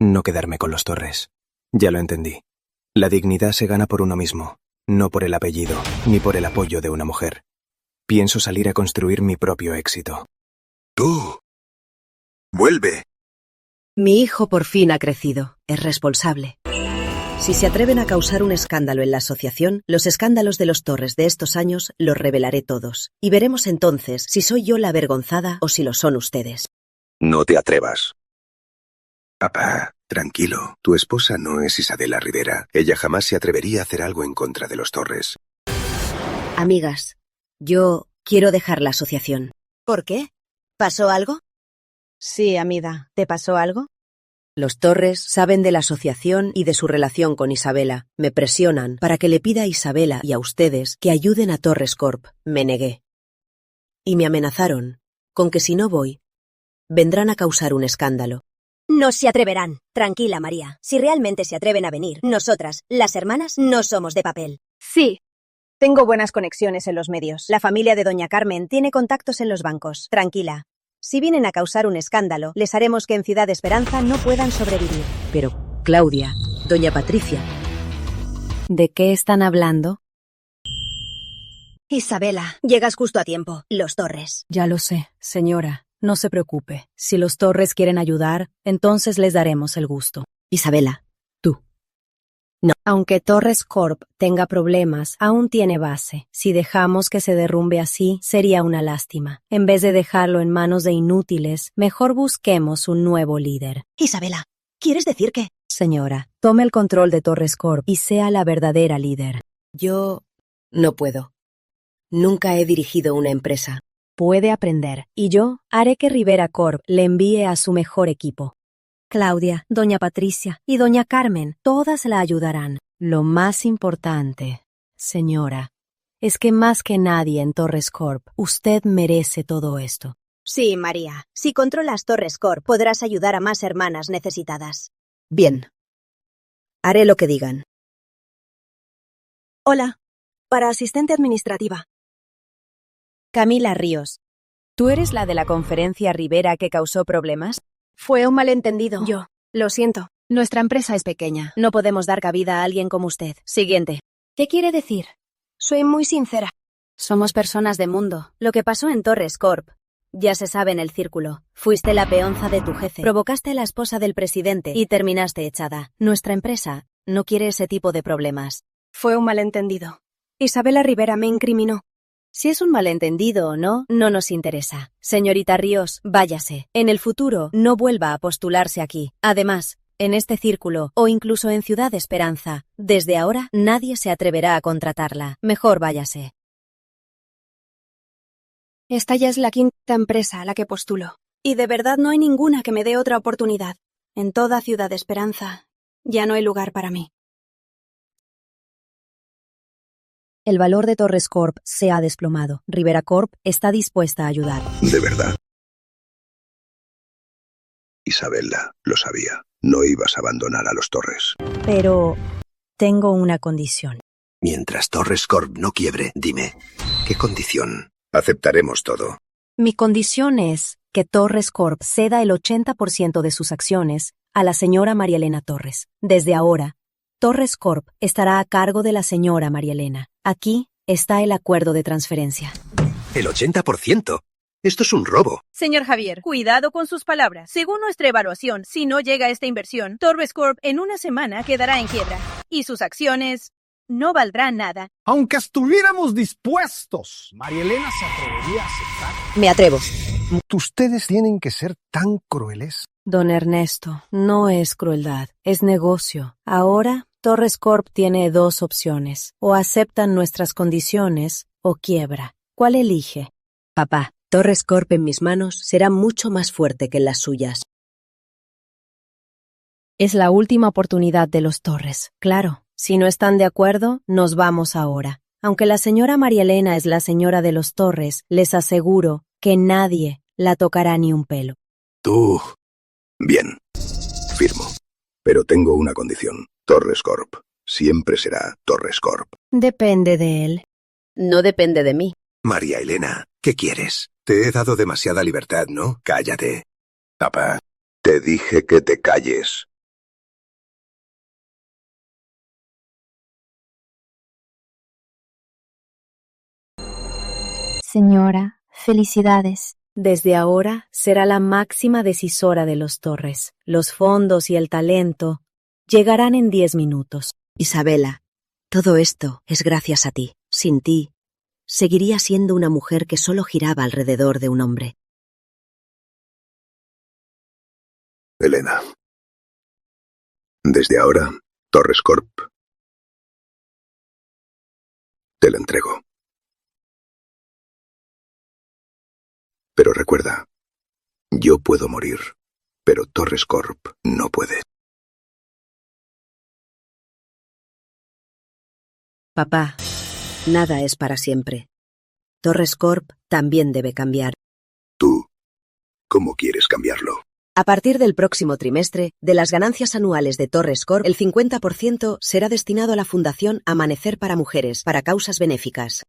no quedarme con los Torres. Ya lo entendí. La dignidad se gana por uno mismo, no por el apellido, ni por el apoyo de una mujer. Pienso salir a construir mi propio éxito. ¡Tú! ¡Vuelve! Mi hijo por fin ha crecido. Es responsable. Si se atreven a causar un escándalo en la asociación, los escándalos de los Torres de estos años los revelaré todos. Y veremos entonces si soy yo la avergonzada o si lo son ustedes. No te atrevas. Papá, tranquilo. Tu esposa no es Isabela Rivera. Ella jamás se atrevería a hacer algo en contra de los Torres. Amigas, yo quiero dejar la asociación. ¿Por qué? ¿Pasó algo? Sí, Amida. ¿Te pasó algo? Los Torres saben de la asociación y de su relación con Isabela. Me presionan para que le pida a Isabela y a ustedes que ayuden a Torres Corp. Me negué. Y me amenazaron con que si no voy, vendrán a causar un escándalo. No se atreverán. Tranquila, María. Si realmente se atreven a venir, nosotras, las hermanas, no somos de papel. Sí. Tengo buenas conexiones en los medios. La familia de doña Carmen tiene contactos en los bancos. Tranquila. Si vienen a causar un escándalo, les haremos que en Ciudad Esperanza no puedan sobrevivir. Pero, Claudia, doña Patricia. ¿De qué están hablando? Isabela, llegas justo a tiempo. Los Torres. Ya lo sé, señora. No se preocupe. Si los Torres quieren ayudar, entonces les daremos el gusto. Isabela, tú. No. Aunque Torres Corp tenga problemas, aún tiene base. Si dejamos que se derrumbe así, sería una lástima. En vez de dejarlo en manos de inútiles, mejor busquemos un nuevo líder. Isabela, ¿quieres decir que? Señora, tome el control de Torres Corp y sea la verdadera líder. Yo no puedo. Nunca he dirigido una empresa. Puede aprender, y yo haré que Rivera Corp le envíe a su mejor equipo. Claudia, doña Patricia y doña Carmen, todas la ayudarán. Lo más importante, señora, es que más que nadie en Torres Corp, usted merece todo esto. Sí, María. Si controlas Torres Corp, podrás ayudar a más hermanas necesitadas. Bien. Haré lo que digan. Hola. Para asistente administrativa. Camila Ríos. ¿Tú eres la de la conferencia Rivera que causó problemas? Fue un malentendido. Yo. Lo siento. Nuestra empresa es pequeña. No podemos dar cabida a alguien como usted. Siguiente. ¿Qué quiere decir? Soy muy sincera. Somos personas de mundo. Lo que pasó en Torres Corp. Ya se sabe en el círculo. Fuiste la peonza de tu jefe. Provocaste a la esposa del presidente y terminaste echada. Nuestra empresa no quiere ese tipo de problemas. Fue un malentendido. Isabela Rivera me incriminó. Si es un malentendido o no, no nos interesa. Señorita Ríos, váyase. En el futuro, no vuelva a postularse aquí. Además, en este círculo, o incluso en Ciudad Esperanza, desde ahora nadie se atreverá a contratarla. Mejor váyase. Esta ya es la quinta empresa a la que postulo. Y de verdad no hay ninguna que me dé otra oportunidad. En toda Ciudad Esperanza, ya no hay lugar para mí. El valor de Torres Corp se ha desplomado. Rivera Corp está dispuesta a ayudar. ¿De verdad? Isabela, lo sabía. No ibas a abandonar a los Torres. Pero tengo una condición. Mientras Torres Corp no quiebre, dime, ¿qué condición? Aceptaremos todo. Mi condición es que Torres Corp ceda el 80% de sus acciones a la señora María Elena Torres. Desde ahora, Torres Corp estará a cargo de la señora María Elena. Aquí está el acuerdo de transferencia. El 80%. Esto es un robo. Señor Javier, cuidado con sus palabras. Según nuestra evaluación, si no llega esta inversión, Torres Corp en una semana quedará en quiebra. Y sus acciones no valdrán nada. Aunque estuviéramos dispuestos, María Elena se atrevería a aceptar. Me atrevo. Ustedes tienen que ser tan crueles. Don Ernesto, no es crueldad, es negocio. Ahora, Torres Corp tiene dos opciones. O aceptan nuestras condiciones o quiebra. ¿Cuál elige? Papá, Torres Corp en mis manos será mucho más fuerte que en las suyas. Es la última oportunidad de los Torres. Claro, si no están de acuerdo, nos vamos ahora. Aunque la señora María Elena es la señora de los Torres, les aseguro que nadie la tocará ni un pelo. Tú. Bien. Firmo. Pero tengo una condición. Torres Corp. Siempre será Torres Corp. Depende de él. No depende de mí. María Elena, ¿qué quieres? Te he dado demasiada libertad, ¿no? Cállate. Papá, te dije que te calles. Señora, felicidades. Desde ahora será la máxima decisora de los Torres. Los fondos y el talento llegarán en 10 minutos. Isabela, todo esto es gracias a ti. Sin ti, seguiría siendo una mujer que solo giraba alrededor de un hombre. Elena. Desde ahora, Torres Corp. Te la entrego. Pero recuerda, yo puedo morir, pero Torres Corp no puede. Papá, nada es para siempre. Torres Corp también debe cambiar. ¿Tú cómo quieres cambiarlo? A partir del próximo trimestre, de las ganancias anuales de Torres Corp, el 50% será destinado a la Fundación Amanecer para Mujeres, para causas benéficas.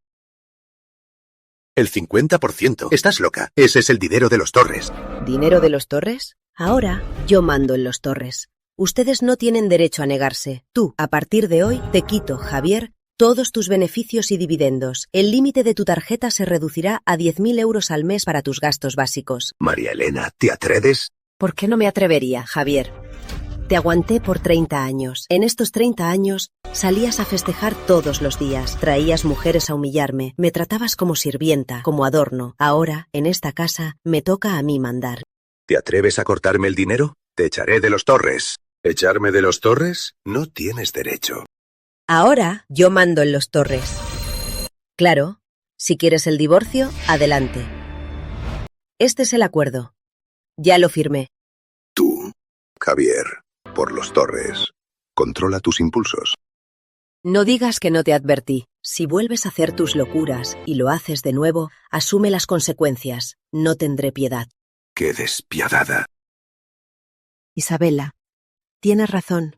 El 50%. Estás loca. Ese es el dinero de los Torres. ¿Dinero de los Torres? Ahora yo mando en los Torres. Ustedes no tienen derecho a negarse. Tú, a partir de hoy, te quito, Javier, todos tus beneficios y dividendos. El límite de tu tarjeta se reducirá a 10.000 euros al mes para tus gastos básicos. María Elena, ¿te atreves? ¿Por qué no me atrevería, Javier? Te aguanté por 30 años. En estos 30 años salías a festejar todos los días. Traías mujeres a humillarme. Me tratabas como sirvienta, como adorno. Ahora, en esta casa, me toca a mí mandar. ¿Te atreves a cortarme el dinero? Te echaré de los Torres. ¿Echarme de los Torres? No tienes derecho. Ahora yo mando en los Torres. Claro, si quieres el divorcio, adelante. Este es el acuerdo. Ya lo firmé. Tú, Javier, por los Torres, controla tus impulsos. No digas que no te advertí. Si vuelves a hacer tus locuras y lo haces de nuevo, asume las consecuencias. No tendré piedad. ¡Qué despiadada! Isabela, tienes razón.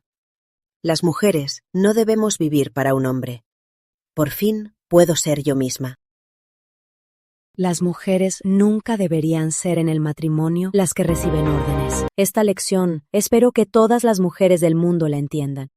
Las mujeres no debemos vivir para un hombre. Por fin puedo ser yo misma. Las mujeres nunca deberían ser en el matrimonio las que reciben órdenes. Esta lección espero que todas las mujeres del mundo la entiendan.